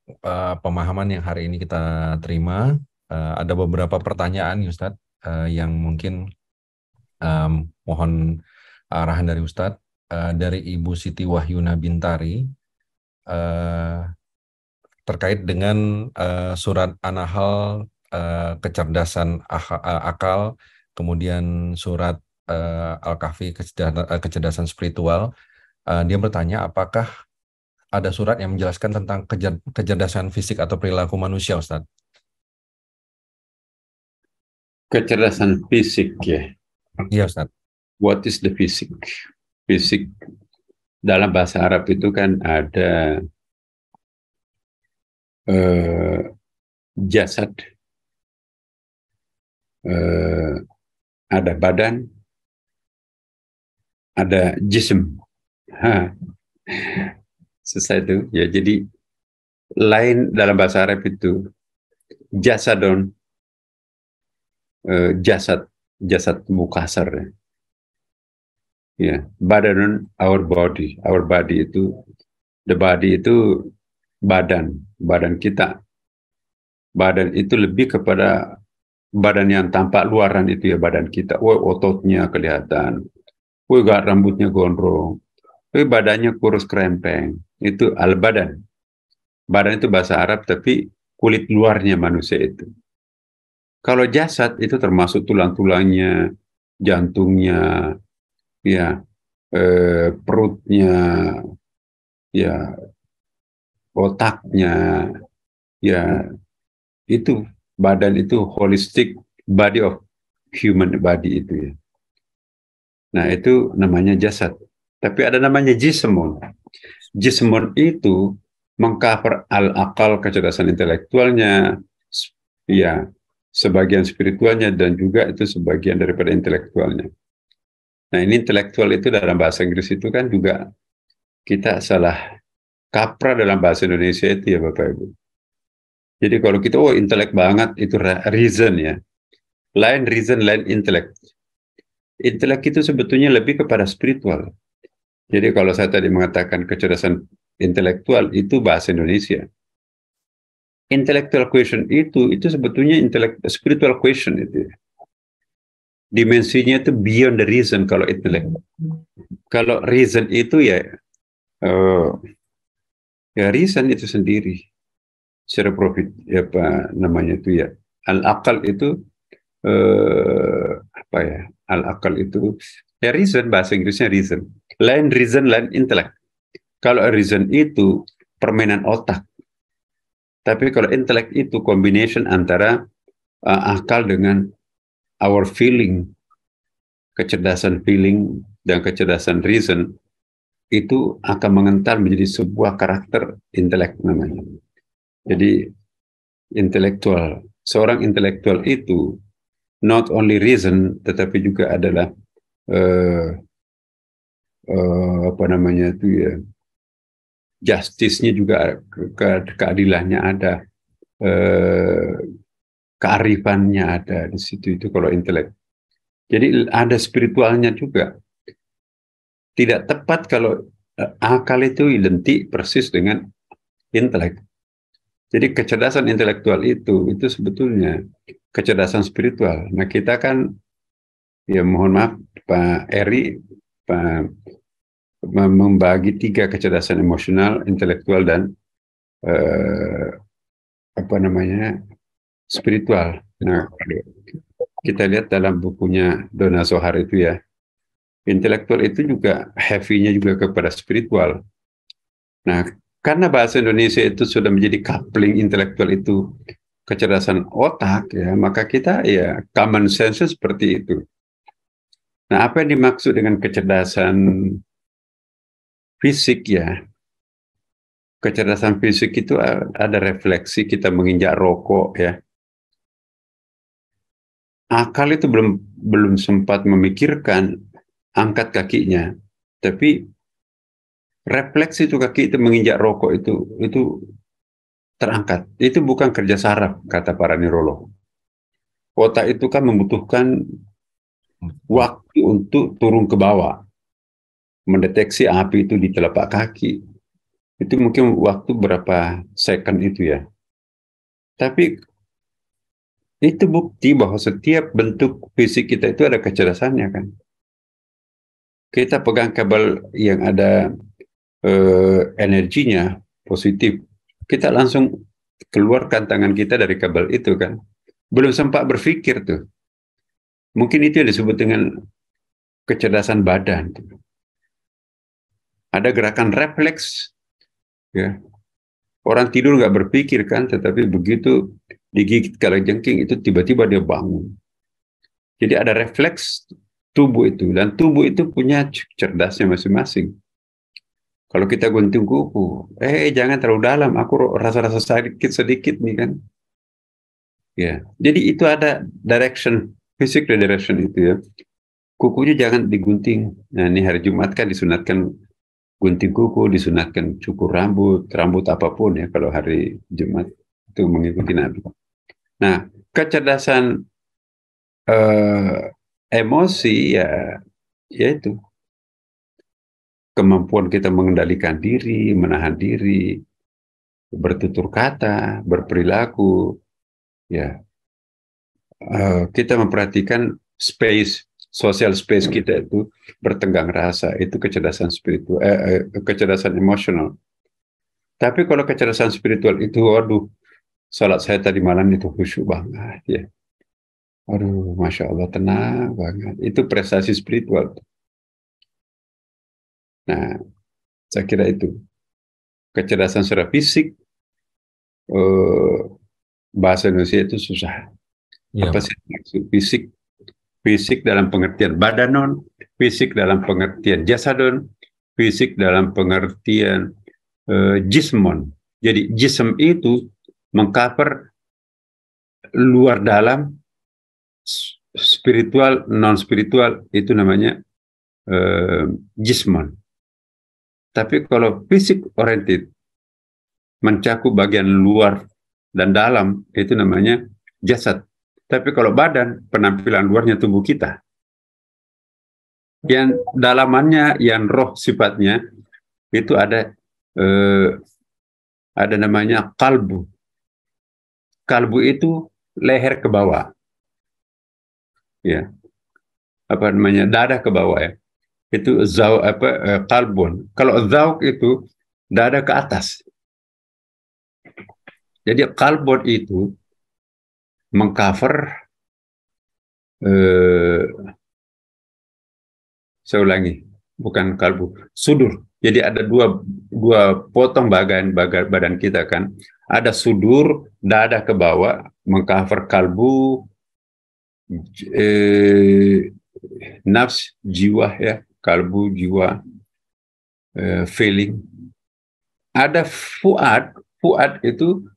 pemahaman yang hari ini kita terima. Ada beberapa pertanyaan, Ustadz, yang mungkin mohon arahan dari Ustadz. Dari Ibu Siti Wahyuna Bintari, terkait dengan surat An-Nahl, kecerdasan akal, kemudian surat Al-Kahfi, kecerdasan spiritual. Dia bertanya, apakah ada surat yang menjelaskan tentang kecerdasan fisik atau perilaku manusia, Ustaz? Kecerdasan fisik ya. Iya, Ustaz. What is the physic? Fisik dalam bahasa Arab itu kan ada jasad, ada badan, ada jism. Selesai itu ya. Jadi lain dalam bahasa Arab itu jasadon, jasad mukasar ya. Badanun, our body itu, the body itu badan kita. Badan itu lebih kepada badan yang tampak luaran itu ya, badan kita. Ototnya kelihatan, rambutnya gondrong, badannya kurus krempeng. Itu al-badan. Badan itu bahasa Arab, tapi kulit luarnya manusia itu. Kalau jasad itu termasuk tulang-tulangnya, jantungnya, ya, perutnya, ya, otaknya, ya, itu badan itu holistic body of human body itu ya. Nah itu namanya jasad. Tapi ada namanya jismun. Jismun itu mengcover al-akal, kecerdasan intelektualnya, ya, sebagian spiritualnya, dan juga itu sebagian daripada intelektualnya. Nah ini intelektual itu dalam bahasa Inggris itu kan juga kita salah kaprah dalam bahasa Indonesia itu ya Bapak Ibu. Jadi kalau kita intelek banget itu reason ya. Lain reason, lain intelek. Intelek itu sebetulnya lebih kepada spiritual. Jadi kalau saya tadi mengatakan kecerdasan intelektual itu bahasa Indonesia. Intellectual question itu sebetulnya spiritual question itu. Dimensinya itu beyond the reason kalau intelek. Kalau reason itu ya reason itu sendiri. Secara profit apa namanya itu ya. Al-akal itu apa ya? Al-akal itu ya reason, bahasa Inggrisnya reason. Lain reason, lain intelek. Kalau reason itu permainan otak. Tapi kalau intelek itu combination antara akal dengan our feeling, kecerdasan feeling dan kecerdasan reason, itu akan mengental menjadi sebuah karakter intelek namanya. Jadi intelektual, seorang intelektual itu not only reason, tetapi juga adalah apa namanya itu ya, justice-nya juga, keadilannya ada, kearifannya ada di situ, itu kalau intelek. Jadi ada spiritualnya juga. Tidak tepat kalau akal itu identik persis dengan intelek. Jadi kecerdasan intelektual itu sebetulnya kecerdasan spiritual. Nah kita kan, ya mohon maaf Pak Eri, membagi 3 kecerdasan emosional, intelektual, dan apa namanya spiritual. Nah, kita lihat dalam bukunya Donna Zohar itu ya, intelektual itu juga heavy-nya juga kepada spiritual. Nah, karena bahasa Indonesia itu sudah menjadi coupling intelektual itu kecerdasan otak ya, maka kita ya common sense seperti itu. Nah, apa yang dimaksud dengan kecerdasan fisik ya? Kecerdasan fisik itu ada refleksi kita menginjak rokok ya. Akal itu belum sempat memikirkan angkat kakinya, tapi refleksi itu kaki itu menginjak rokok itu terangkat. Itu bukan kerja saraf kata para neurolog. Otak itu kan membutuhkan waktu untuk turun ke bawah, mendeteksi api itu di telapak kaki. Itu mungkin waktu berapa second itu ya. Tapi itu bukti bahwa setiap bentuk fisik kita itu ada kecerdasannya kan. Kita pegang kabel yang ada energinya positif, kita langsung keluarkan tangan kita dari kabel itu kan. Belum sempat berpikir tuh. Mungkin itu yang disebut dengan kecerdasan badan. Ada gerakan refleks. Ya. Orang tidur nggak berpikir kan, tetapi begitu digigit kalajengking itu tiba-tiba dia bangun. Jadi ada refleks tubuh itu, dan tubuh itu punya cerdasnya masing-masing. Kalau kita gunting kuku, jangan terlalu dalam, aku rasa-rasa sedikit nih kan. Ya, jadi itu ada direction, physical direction itu ya. Kukunya jangan digunting. Nah, ini hari Jumat kan disunatkan gunting kuku, disunatkan cukur rambut apapun ya kalau hari Jumat itu mengikuti Nabi. Nah, kecerdasan emosi ya itu kemampuan kita mengendalikan diri, menahan diri, bertutur kata, berperilaku, ya. Kita memperhatikan social space kita itu bertenggang rasa, itu kecerdasan spiritual, kecerdasan emosional. Tapi kalau kecerdasan spiritual itu, waduh, salat saya tadi malam itu khusyuk banget ya. Aduh, Masya Allah, tenang banget. Itu prestasi spiritual. Nah, saya kira itu. Kecerdasan secara fisik, bahasa Indonesia itu susah. Ya, apa sih maksud fisik? Fisik dalam pengertian badanon, fisik dalam pengertian jasadon, fisik dalam pengertian jismon. Jadi jism itu mengcover luar dalam, spiritual, non spiritual, itu namanya jismon. Tapi kalau fisik oriented mencakup bagian luar dan dalam, itu namanya jasad. Tapi kalau badan, penampilan luarnya tubuh kita. Yang dalamannya, yang roh sifatnya, itu ada namanya kalbu. Kalbu itu leher ke bawah. Ya. Apa namanya? Dada ke bawah ya. Itu kalbun. Kalau zauk itu dada ke atas. Jadi kalbun itu mengcover saya ulangi, bukan kalbu, sudur. Jadi ada dua potong badan kita kan. Ada sudur, dada ke bawah, mengcover kalbu, nafs, jiwa ya, kalbu, jiwa, feeling. Ada fuad itu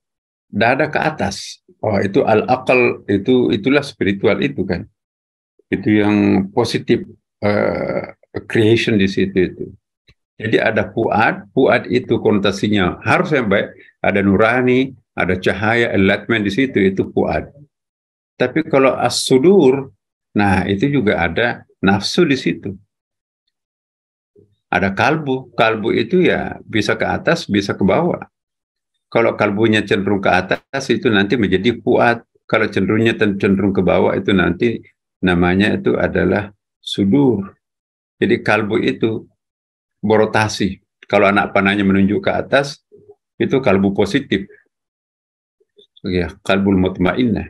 dada ke atas. Oh, itu al-aqal, itulah spiritual itu kan. Itu yang positif, creation di situ itu. Jadi ada fuad itu konotasinya harus yang baik, ada nurani, ada cahaya, enlightenment di situ, itu fuad. Tapi kalau as-sudur, nah itu juga ada nafsu di situ. Ada kalbu itu ya bisa ke atas, bisa ke bawah. Kalau kalbunya cenderung ke atas itu nanti menjadi fuad. Kalau cenderung ke bawah itu nanti namanya itu adalah sudur. Jadi kalbu itu berotasi. Kalau anak panahnya menunjuk ke atas, itu kalbu positif. ya qalbul mutmainnah.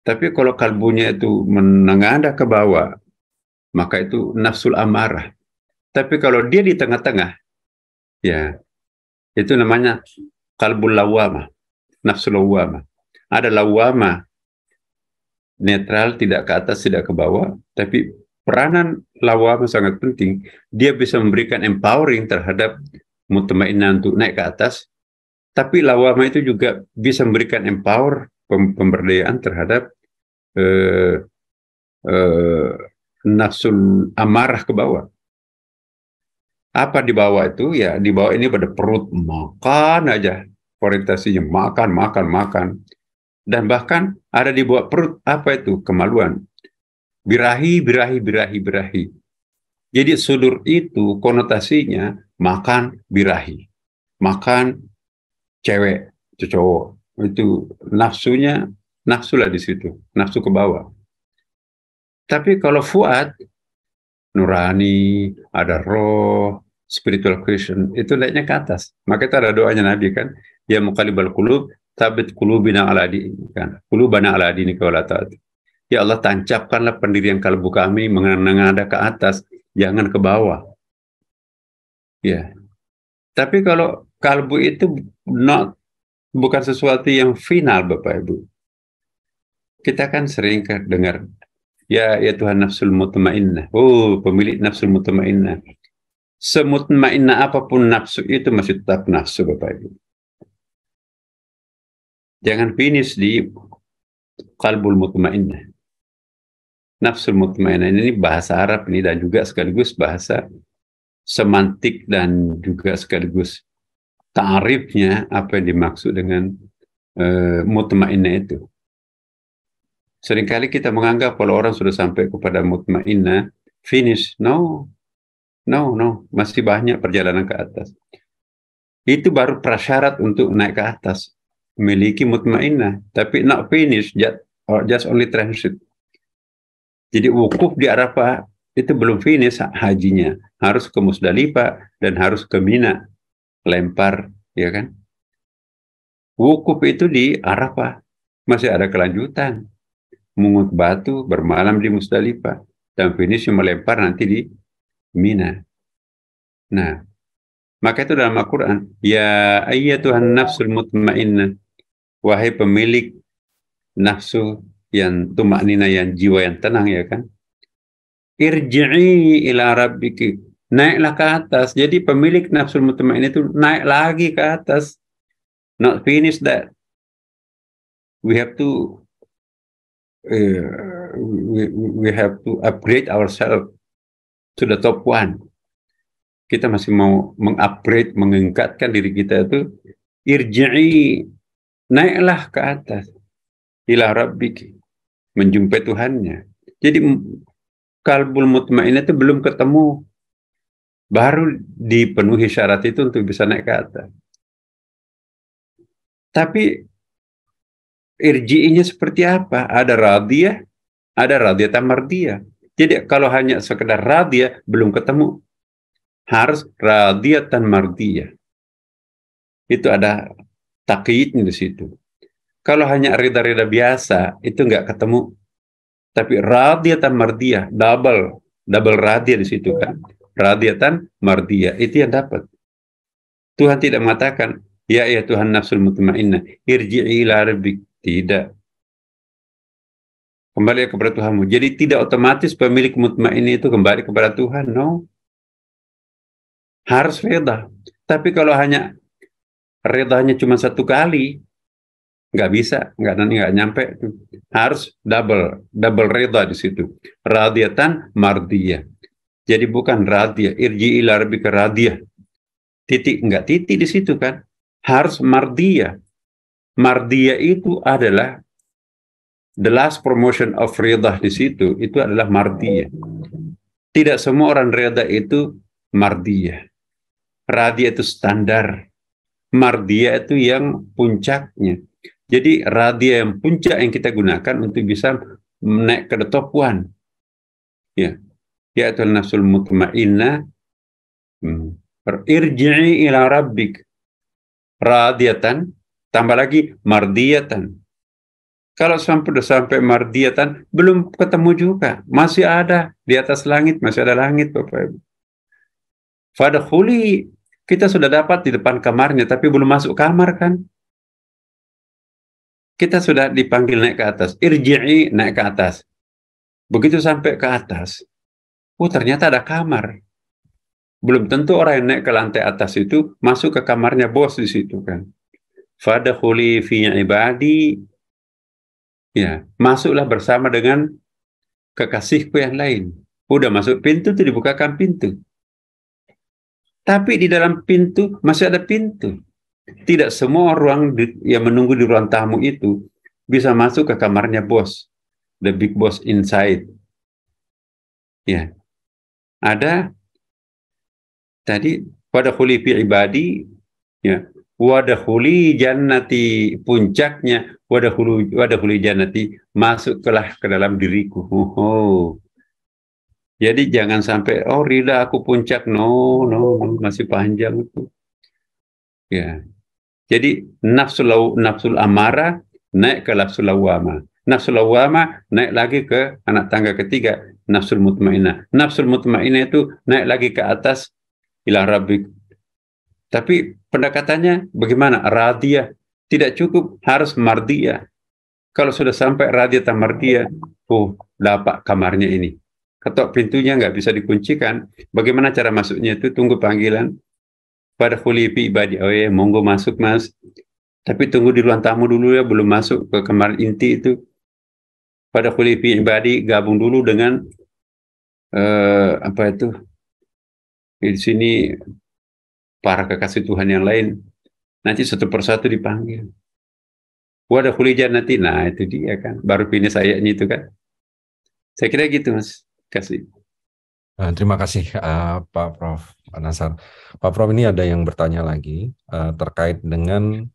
Tapi kalau kalbunya itu menengadah ke bawah, maka itu nafsul amarah. Tapi kalau dia di tengah-tengah, ya itu namanya qalbul lawamah, nafsul lawamah. Ada lawamah netral, tidak ke atas, tidak ke bawah, tapi peranan lawamah sangat penting. Dia bisa memberikan empowering terhadap mutmainnah untuk naik ke atas, tapi lawamah itu juga bisa memberikan pemberdayaan terhadap nafsul amarah ke bawah. Apa di bawah itu? Ya di bawah ini pada perut, makan aja, orientasinya makan. Dan bahkan ada di bawah perut, apa itu? Kemaluan. Birahi. Jadi sudur itu konotasinya makan birahi, makan cewek, cowok. Itu nafsunya, nafsu lah di situ, nafsu ke bawah. Tapi kalau fuad, nurani, ada roh, spiritual Christian, itu naiknya ke atas. Maka itu ada doanya Nabi kan, ya muqallibal qulub, tsabbit qulubana ala dinik kan. Qulubana ala dinika wala ta'at. Ya Allah, tancapkanlah pendirian kalbu kami mengenada ke atas, jangan ke bawah. Ya. Tapi kalau kalbu itu bukan sesuatu yang final, Bapak Ibu. Kita kan sering dengar, ya Tuhan nafsul mutmainnah. Oh, pemilik nafsul mutmainnah. Semutmainnah apapun nafsu itu masih tetap nafsu, Bapak Ibu. Jangan finish di qalbul mutmainnah. Nafsul mutmainnah ini bahasa Arab ini, dan juga sekaligus bahasa semantik dan juga sekaligus ta'arifnya apa yang dimaksud dengan mutmainnah itu. Seringkali kita menganggap kalau orang sudah sampai kepada mutmainnah, finish. No, masih banyak perjalanan ke atas. Itu baru prasyarat untuk naik ke atas, memiliki mutmainnah, tapi not finish, just only transit. Jadi wukuf di Arafah itu belum finish hajinya, harus ke Musdalifah dan harus ke Mina, lempar, ya kan? Wukuf itu di Arafah masih ada kelanjutan. Mungut batu, bermalam di Musdalifah, dan finish melempar nanti di Mina. Nah, maka itu dalam Al-Quran, ya ayyatuhan nafsul mutmainnah, wahai pemilik nafsu yang tumaknina, yang jiwa yang tenang, ya kan? Irji'i ila rabbiki, naiklah ke atas. Jadi pemilik nafsul mutmainnah itu naik lagi ke atas. Not finish that. We have to we have to upgrade ourselves to the top one. Kita masih mau mengupgrade, mengangkatkan diri kita itu. Irji'i, naiklah ke atas. Ila rabbiki, menjumpai Tuhannya. Jadi qalbul mutmainnah itu belum ketemu, baru dipenuhi syarat itu untuk bisa naik ke atas. Tapi irji'inya seperti apa? Ada radiyah, ada radiyatan mardiyah. Jadi kalau hanya sekedar radiyah belum ketemu, harus radiyatan mardiyah. Itu ada takyidnya di situ. Kalau hanya rida-rida biasa itu nggak ketemu. Tapi radiyatan mardiyah, double radiyah di situ kan. Radiyatan mardiyah itu yang dapat. Tuhan tidak mengatakan, ya Tuhan nafsul mutmainnah, irji'i ila rabbik. Tidak. Kembali kepada Tuhanmu. Jadi tidak otomatis pemilik mutmainnah itu kembali kepada Tuhan. No. Harus reda. Tapi kalau hanya redanya cuma satu kali, nggak bisa, nggak nyampe. Harus double reda di situ. Radiyatan mardiyah. Jadi bukan radiyah. Irji ila rabbika radiyah. Titik, nggak titik di situ kan. Harus mardiyah. Mardiyah itu adalah the last promotion of rida di situ, itu adalah mardiyah. Tidak semua orang rida itu mardiyah. Radiyah itu standar. Mardiyah itu yang puncaknya. Jadi radiyah yang puncak yang kita gunakan untuk bisa naik ke the top one. Ya. Yaitu nafsul mutmainnah. Irji'i ila rabbik radiyatan Tambah lagi mardiyatan. Kalau sampai mardiyatan, belum ketemu juga. Masih ada di atas langit, masih ada langit, Bapak Ibu. Fadkhuli, kita sudah dapat di depan kamarnya, tapi belum masuk kamar kan? Kita sudah dipanggil naik ke atas. Irji'i, naik ke atas. Begitu sampai ke atas, ternyata ada kamar. Belum tentu orang yang naik ke lantai atas itu masuk ke kamarnya bos di situ kan. Fadkhuli fi ibadi, ya, masuklah bersama dengan kekasihku yang lain. Udah masuk pintu tuh, dibukakan pintu. Tapi di dalam pintu masih ada pintu. Tidak semua ruang yang menunggu di ruang tamu itu bisa masuk ke kamarnya bos, the big boss inside. Ya, ada tadi pada khuli fi ibadi, ya, wadakhuli jannati, puncaknya wadakhuli jannati, masuklah ke dalam diriku. Jadi jangan sampai ridha aku puncak, no, masih panjang itu. Ya. Jadi nafsul amarah naik ke nafsul lawwamah. Nafsul lawwamah naik lagi ke anak tangga ketiga, nafsul mutmainnah. Nafsul mutmainnah itu naik lagi ke atas ila rabbik. Tapi pendekatannya bagaimana? Radiyah. Tidak cukup, harus mardiyah. Kalau sudah sampai radiyah dan mardiyah, dapat kamarnya ini. Ketok pintunya nggak bisa dikuncikan. Bagaimana cara masuknya itu? Tunggu panggilan. Pada khuli fi ibadi, monggo masuk mas. Tapi tunggu di ruang tamu dulu ya, belum masuk ke kamar inti itu. Pada khuli fi ibadi, gabung dulu dengan apa itu? Di sini para kekasih Tuhan yang lain. Nanti satu persatu dipanggil. Wadah khuli jannati, nah itu dia kan. Baru finish ayatnya itu kan. Saya kira gitu mas. Kasih. Terima kasih Pak Prof. Nasar. Pak Prof, ini ada yang bertanya lagi terkait dengan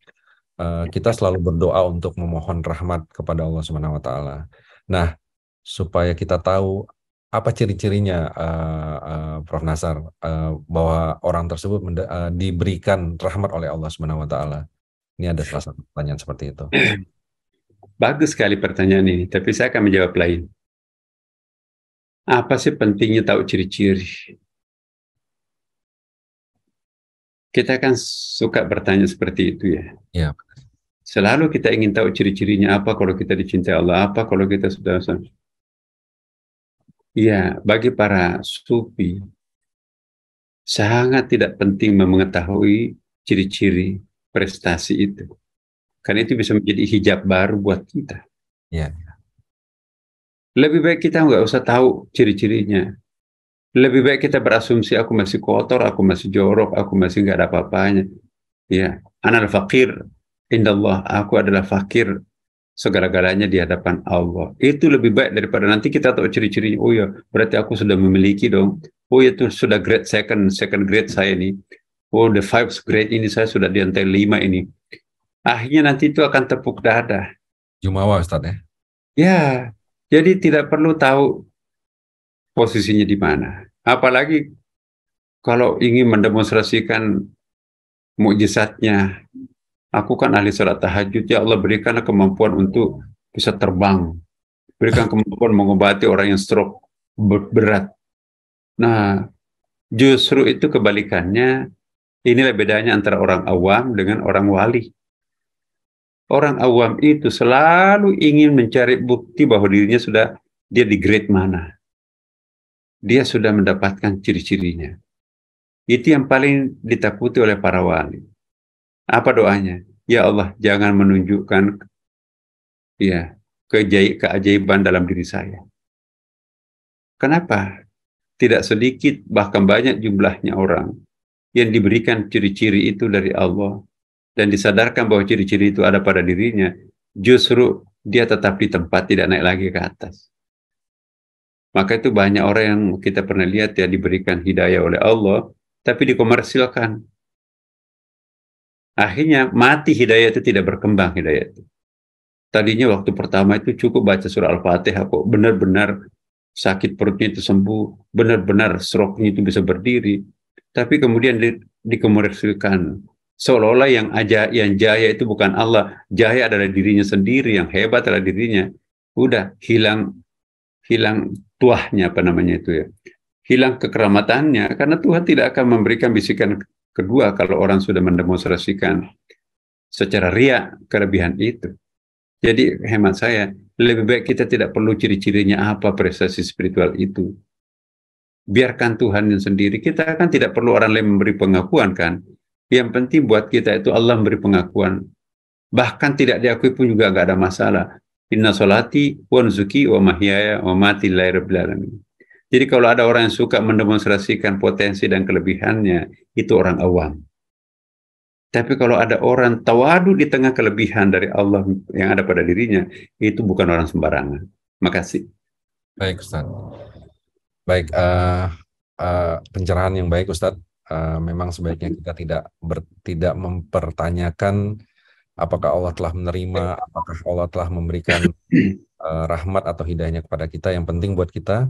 kita selalu berdoa untuk memohon rahmat kepada Allah Subhanahu wa taala. Nah, supaya kita tahu apa ciri-cirinya Prof Nasar bahwa orang tersebut diberikan rahmat oleh Allah Subhanahu wa taala. Ini ada salah satu pertanyaan seperti itu. Bagus sekali pertanyaan ini, tapi saya akan menjawab lain. Apa sih pentingnya tahu ciri-ciri? Kita kan suka bertanya seperti itu ya. Ya. Selalu kita ingin tahu ciri-cirinya apa kalau kita dicintai Allah, apa kalau kita sudah. Ya, bagi para sufi sangat tidak penting mengetahui ciri-ciri prestasi itu. Karena itu bisa menjadi hijab baru buat kita. Ya. Lebih baik kita nggak usah tahu ciri-cirinya. Lebih baik kita berasumsi aku masih kotor, aku masih jorok, aku masih nggak ada apa-apanya. Ya, anal fakir indallah, aku adalah fakir segala-galanya di hadapan Allah. Itu lebih baik daripada nanti kita tahu ciri-cirinya. Oh ya, berarti aku sudah memiliki dong. Oh ya, itu sudah grade second grade saya nih. Oh, the 5th grade ini saya sudah di lantai 5 ini. Akhirnya nanti itu akan tepuk dada. Jumawa Ustaz ya? Ya, jadi tidak perlu tahu posisinya di mana. Apalagi kalau ingin mendemonstrasikan mukjizatnya. Aku kan ahli salat tahajud, ya Allah berikanlah kemampuan untuk bisa terbang. Berikan kemampuan mengobati orang yang stroke berat. Nah, justru itu kebalikannya. Inilah bedanya antara orang awam dengan orang wali. Orang awam itu selalu ingin mencari bukti bahwa dirinya sudah dia di grade mana. Dia sudah mendapatkan ciri-cirinya. Itu yang paling ditakuti oleh para wali. Apa doanya? Ya Allah, jangan menunjukkan keajaiban dalam diri saya. Kenapa? Tidak sedikit, bahkan banyak jumlahnya orang yang diberikan ciri-ciri itu dari Allah dan disadarkan bahwa ciri-ciri itu ada pada dirinya, justru dia tetap di tempat, tidak naik lagi ke atas. Maka itu banyak orang yang kita pernah lihat ya diberikan hidayah oleh Allah, tapi dikomersilkan. Akhirnya mati hidayah itu, tidak berkembang hidayah itu. Tadinya waktu pertama itu cukup baca surah Al-Fatihah kok benar-benar sakit perutnya itu sembuh, benar-benar stroke-nya itu bisa berdiri. Tapi kemudian dikomersilkan Seolah-olah yang jaya itu bukan Allah, jaya adalah dirinya sendiri, yang hebat adalah dirinya. Udah hilang tuahnya, apa namanya itu ya, hilang kekeramatannya, karena Tuhan tidak akan memberikan bisikan kedua kalau orang sudah mendemonstrasikan secara ria kelebihan itu. Jadi hemat saya, lebih baik kita tidak perlu ciri-cirinya apa prestasi spiritual itu. Biarkan Tuhan yang sendiri, kita kan tidak perlu orang lain memberi pengakuan kan. Yang penting buat kita itu Allah memberi pengakuan. Bahkan tidak diakui pun juga nggak ada masalah. Inna sholati wa nusuki wa mahyaya wa mati lillahi rabbil alamin. Jadi kalau ada orang yang suka mendemonstrasikan potensi dan kelebihannya, itu orang awam. Tapi kalau ada orang tawadu di tengah kelebihan dari Allah yang ada pada dirinya, itu bukan orang sembarangan. Makasih. Baik, Ustaz. Baik, pencerahan yang baik, Ustaz. Memang sebaiknya kita tidak mempertanyakan apakah Allah telah menerima, apakah Allah telah memberikan rahmat atau hidayahnya kepada kita. Yang penting buat kita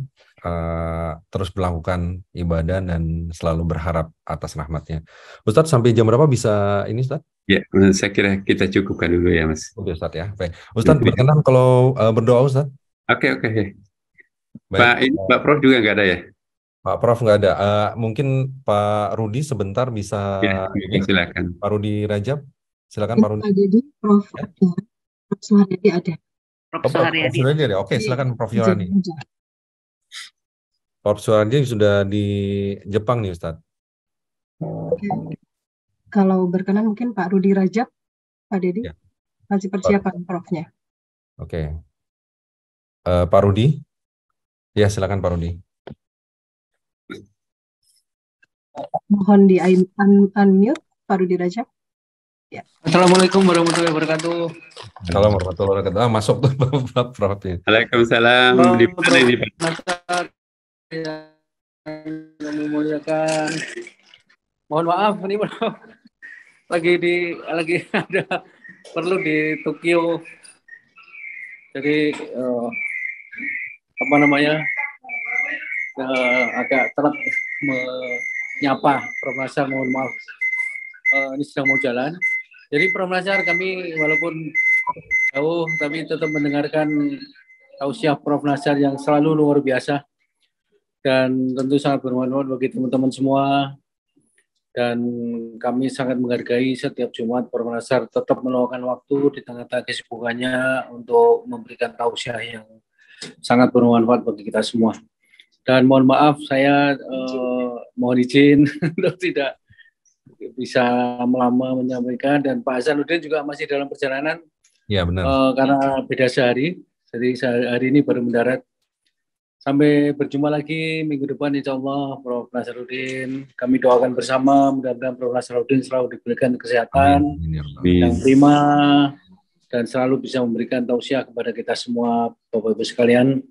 terus melakukan ibadah dan selalu berharap atas rahmatnya. Ustadz, sampai jam berapa bisa ini, Ustadz? Ya, saya kira kita cukupkan dulu ya, Mas. Oke, Ustadz ya. Baik. Ustadz, berkenan kalau berdoa, Ustadz? Oke. Baik. Pak Prof juga nggak ada ya? Pak Prof nggak ada. Mungkin Pak Rudi sebentar bisa. Ya, silakan. Pak Rudi Rajab, silakan Pak Rudi. Jadi Prof ada, Prof Suharyadi ada. Prof Suharyadi ada. Oke, silakan Prof Suharyadi. Prof Suharyadi sudah di Jepang nih, Ustadz. Kalau berkenan mungkin Pak Rudi Rajab, Pak Dedi, ya. Masih persiapan Profnya. Oke. Pak Rudi, ya silakan Pak Rudi. Mohon di unmute Pak Rudi Rajab. Ya. Assalamualaikum warahmatullahi wabarakatuh. Assalamualaikum warahmatullahi wabarakatuh. Masuk tuh Prof. Waalaikumsalam. Di mana ini Pak? Memuliakan. Mohon maaf ini lagi ada perlu di Tokyo. Jadi agak telat menyapa Prof Nasar, mohon maaf. Ini sedang mau jalan. Jadi Prof Nasar, kami walaupun jauh tapi tetap mendengarkan tausiah Prof Nasar yang selalu luar biasa dan tentu sangat bermanfaat bagi teman-teman semua. Dan kami sangat menghargai setiap Jumat Prof Nasar tetap meluangkan waktu di tengah-tengah kesibukannya untuk memberikan tausiah yang sangat bermanfaat bagi kita semua. Dan mohon maaf, saya mohon izin untuk tidak bisa melama menyampaikan, dan Pak Hasanuddin juga masih dalam perjalanan. Ya, benar. Karena beda sehari, jadi hari ini baru mendarat. Sampai berjumpa lagi minggu depan insya Allah Prof Nasaruddin. Kami doakan bersama mudah-mudahan Prof Nasaruddin selalu diberikan kesehatan yang prima dan selalu bisa memberikan tausiah kepada kita semua Bapak-Ibu sekalian.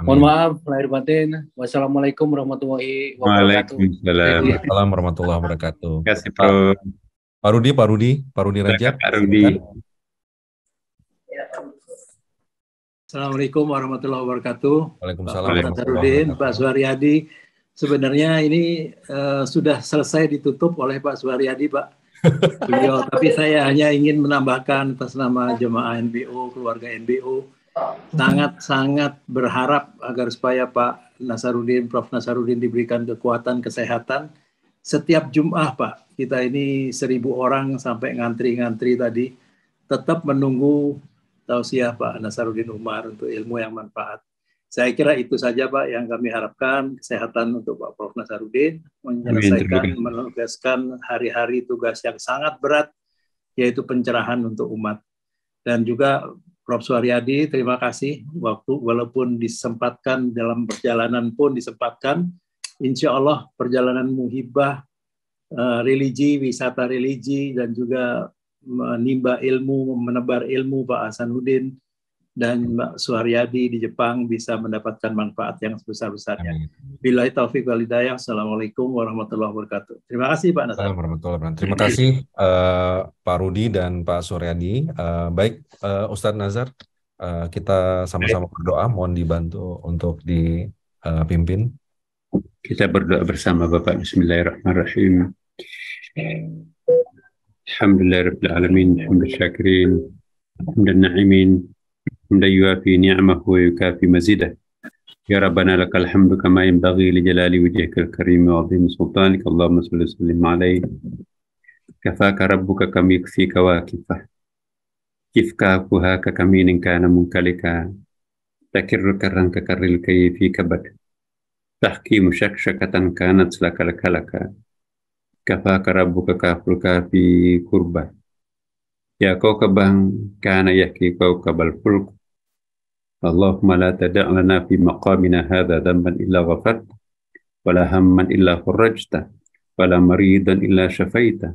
Mohon maaf lahir batin. Wassalamualaikum warahmatullahi wabarakatuh. Waalaikumsalam warahmatullahi wabarakatuh. Terima kasih Prof. Pak Rudi Rajab. Pak Rudi. Assalamualaikum warahmatullahi wabarakatuh. Waalaikumsalam Pak Nasaruddin, Pak Suharyadi. Sebenarnya ini sudah selesai ditutup oleh Pak Suharyadi, Pak. Beliau, tapi saya hanya ingin menambahkan atas nama jemaah NBO, keluarga NBO, sangat-sangat berharap agar supaya Pak Nasaruddin, Prof Nasaruddin diberikan kekuatan, kesehatan. Setiap Jumat, Pak, kita ini 1.000 orang sampai ngantri-ngantri tadi, tetap menunggu tausiah Pak Nasaruddin Umar untuk ilmu yang manfaat. Saya kira itu saja Pak yang kami harapkan, kesehatan untuk Pak Prof Nasaruddin, menyelesaikan, menugaskan hari-hari tugas yang sangat berat, yaitu pencerahan untuk umat. Dan juga Prof Suharyadi, terima kasih waktu, walaupun disempatkan dalam perjalanan pun disempatkan, insya Allah perjalanan muhibah, religi, wisata religi, dan juga menimba ilmu, menebar ilmu Pak Hasanuddin dan Mbak Suharyadi di Jepang bisa mendapatkan manfaat yang sebesar-besarnya. Billahi taufiq wal hidayah. Assalamualaikum warahmatullahi wabarakatuh. Terima kasih Pak Nasar. Terima kasih Pak Rudi dan Pak Suharyadi. Baik Ustadz Nazar, kita sama-sama berdoa, mohon dibantu untuk dipimpin. Kita berdoa bersama Bapak. Bismillahirrahmanirrahim. الحمد لله رب العالمين حمد الشاكرين حمد الناعمين حمدا يوافي نعمه ويكافي مزيده يا ربنا لك الحمد كما ينبغي لجلال وجهك الكريم وعظيم سلطانك اللهم صل وسلم عليه كفاك ربك كم يكفيك واكفه كفك كهاك كمين كان منكلكا تكر كرا ككر الكي في كبد تحكي مشكشكة كانت لك لكلكا كفاك ربك كافرك في كربة يا كوكبا كان يحكي كوكب الفلك اللهم لا تدع لنا في مقامنا هذا ذنبا إلا غفرت ولا هما إلا فرجته ولا مريضا إلا شفيته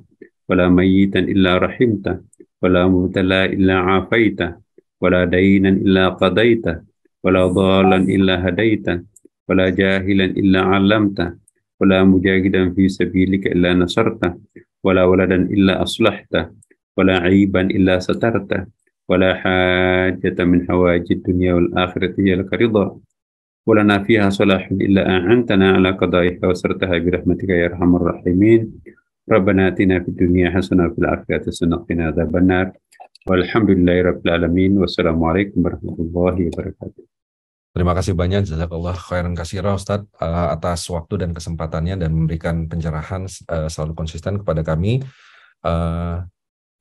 ولا ميتا إلا رحمته ولا مبتلى إلا عافيته ولا دينا إلا قضيته ولا ضالا إلا هديته ولا جاهلا إلا علمته ولا مجاهدا في سبيلك إلا نصرته ولا ولدا إلا أصلحته ولا عيبا إلا سترته ولا حاجة من حوائج الدنيا والآخرة هي لك رضا ولنا فيها صلاح إلا أعنتنا على قضائها وسرتها برحمتك يا أرحم الراحمين ربنا آتنا في الدنيا حسنة وفي الآخرة حسنة وقنا عذاب النار والحمد لله رب العالمين والسلام عليكم ورحمة الله وبركاته. Terima kasih banyak jazakallah khairan katsira Ustadz atas waktu dan kesempatannya dan memberikan pencerahan selalu konsisten kepada kami.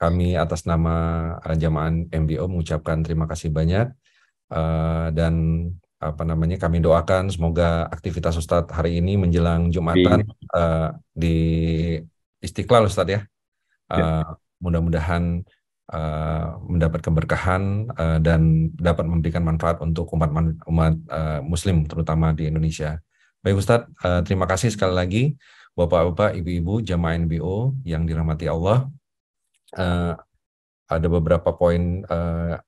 Kami atas nama jamaah MBO mengucapkan terima kasih banyak dan kami doakan semoga aktivitas Ustadz hari ini menjelang Jumatan di Istiqlal Ustadz ya. Mudah-mudahan mendapat keberkahan dan dapat memberikan manfaat untuk umat Muslim terutama di Indonesia. Baik Ustadz, terima kasih sekali lagi Bapak-bapak, Ibu-ibu jamaah NBO yang dirahmati Allah. Ada beberapa poin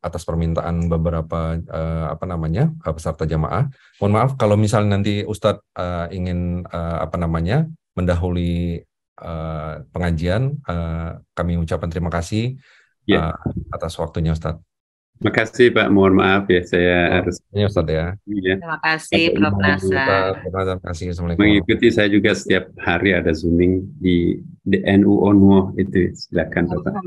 atas permintaan beberapa peserta jamaah. Mohon maaf kalau misalnya nanti Ustadz ingin mendahului pengajian, kami ucapkan terima kasih atas waktunya Ustadz. Terima kasih Pak, mohon maaf ya saya harus ini Ustadz ya. Terima kasih Prof. Nasar. Terima kasih. Assalamualaikum. Mengikuti saya juga setiap hari ada zooming di NU ONWO itu, silakan Bapak.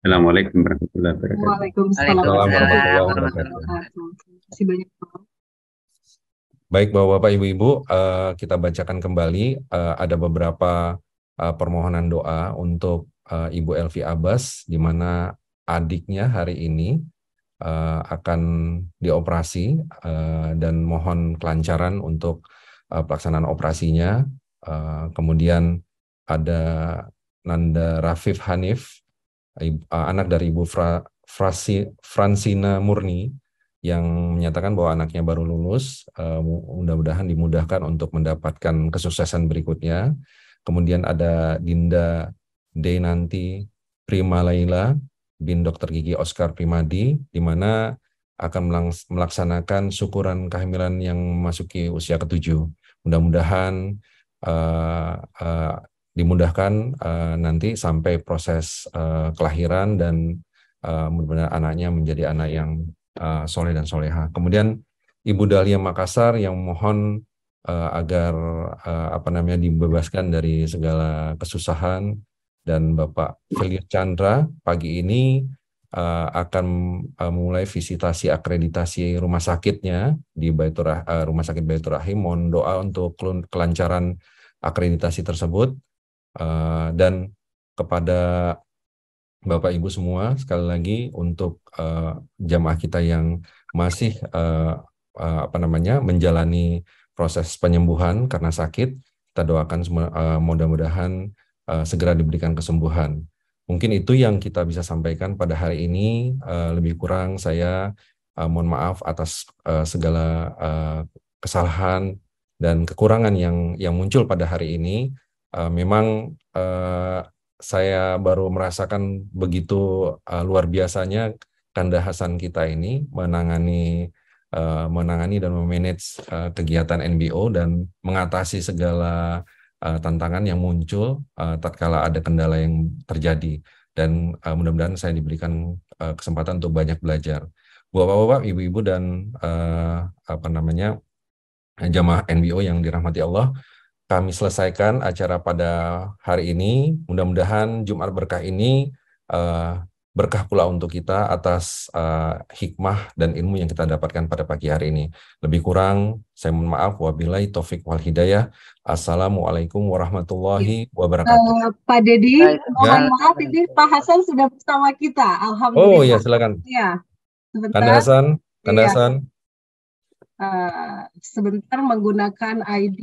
Assalamualaikum warahmatullahi wabarakatuh. Waalaikumsalam warahmatullahi wabarakatuh. Terima kasih banyak. Baik Bapak-bapak, Ibu-ibu, kita bacakan kembali ada beberapa permohonan doa untuk Ibu Elvi Abbas, di mana adiknya hari ini akan dioperasi dan mohon kelancaran untuk pelaksanaan operasinya. Kemudian ada Nanda Rafif Hanif, anak dari Ibu Fransina Murni, yang menyatakan bahwa anaknya baru lulus, mudah-mudahan dimudahkan untuk mendapatkan kesuksesan berikutnya. Kemudian ada Dinda Deynanti Prima Laila bin Dr. Gigi Oscar Primadi, di mana akan melaksanakan syukuran kehamilan yang memasuki usia ke-7. Mudah-mudahan dimudahkan nanti sampai proses kelahiran dan mudah-mudahan anaknya menjadi anak yang soleh dan soleha. Kemudian Ibu Dahlia Makassar yang mohon agar dibebaskan dari segala kesusahan, dan Bapak Felius Chandra pagi ini akan mulai visitasi akreditasi rumah sakitnya di Rumah Sakit Baitur Rahim. Mohon doa untuk kelancaran akreditasi tersebut, dan kepada Bapak Ibu semua sekali lagi untuk jamaah kita yang masih menjalani proses penyembuhan karena sakit, kita doakan mudah-mudahan segera diberikan kesembuhan. Mungkin itu yang kita bisa sampaikan pada hari ini. Lebih kurang saya mohon maaf atas segala kesalahan dan kekurangan yang muncul pada hari ini. Memang saya baru merasakan begitu luar biasanya Kanda Hasan kita ini menangani dan memanage kegiatan NBO dan mengatasi segala tantangan yang muncul tatkala ada kendala yang terjadi, dan mudah-mudahan saya diberikan kesempatan untuk banyak belajar. Bapak-bapak, ibu-ibu dan jamaah NBO yang dirahmati Allah, kami selesaikan acara pada hari ini. Mudah-mudahan Jumat berkah ini berkah pula untuk kita atas hikmah dan ilmu yang kita dapatkan pada pagi hari ini. Lebih kurang, saya mohon maaf. Wabillahi taufik wal hidayah. Assalamualaikum warahmatullahi wabarakatuh. Pak Dedi, Baik. mohon Ya. maaf ini Pak Hasan sudah bersama kita. Oh Alhamdulillah. ya, silakan. Ya, Kanda sebentar. Hasan, Kanda Iya. Hasan. Sebentar menggunakan ID.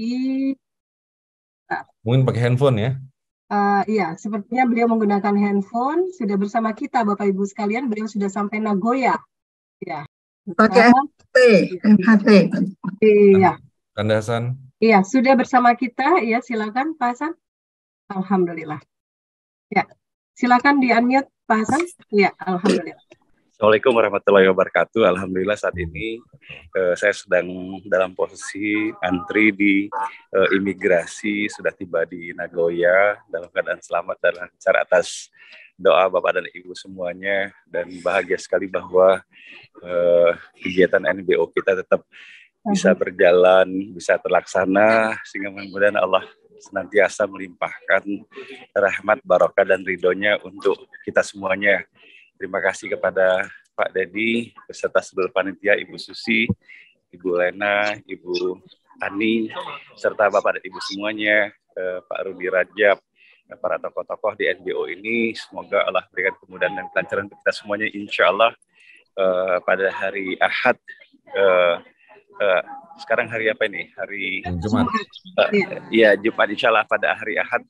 Mungkin pakai handphone ya. Iya, sepertinya beliau menggunakan handphone. Sudah bersama kita, Bapak Ibu sekalian. Beliau sudah sampai Nagoya. Ya. Pakai MHT. Iya, Kanda Hasan. iya, sudah bersama kita. Iya, silakan Pak Hasan. Alhamdulillah. Ya, silakan di-unmute Pak Hasan. Iya, alhamdulillah. Assalamualaikum warahmatullahi wabarakatuh. Alhamdulillah saat ini saya sedang dalam posisi antri di imigrasi, sudah tiba di Nagoya dalam keadaan selamat dan lancar atas doa Bapak dan Ibu semuanya, dan bahagia sekali bahwa kegiatan NBO kita tetap bisa berjalan, bisa terlaksana, sehingga mudah-mudahan Allah senantiasa melimpahkan rahmat, barokah, dan ridhonya untuk kita semuanya. Terima kasih kepada Pak Dedi beserta seluruh panitia, Ibu Susi, Ibu Lena, Ibu Ani, serta Bapak dan Ibu semuanya, Pak Rudi Rajab, para tokoh-tokoh di NBO ini. Semoga Allah berikan kemudahan dan kelancaran untuk kita semuanya. Insya Allah pada hari Ahad, sekarang hari apa ini? Hari Jumat. Ya, Jumat. Insya Allah pada hari Ahad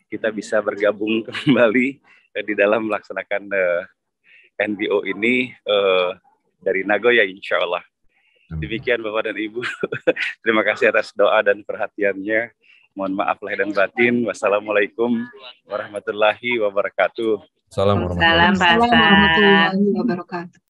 kita bisa bergabung kembali di dalam melaksanakan NBO ini dari Nagoya, insya Allah. Demikian Bapak dan Ibu. Terima kasih atas doa dan perhatiannya. Mohon maaf lahir dan batin. Wassalamualaikum warahmatullahi wabarakatuh. Salam Salam Pak Hasan. Warahmatullahi wabarakatuh.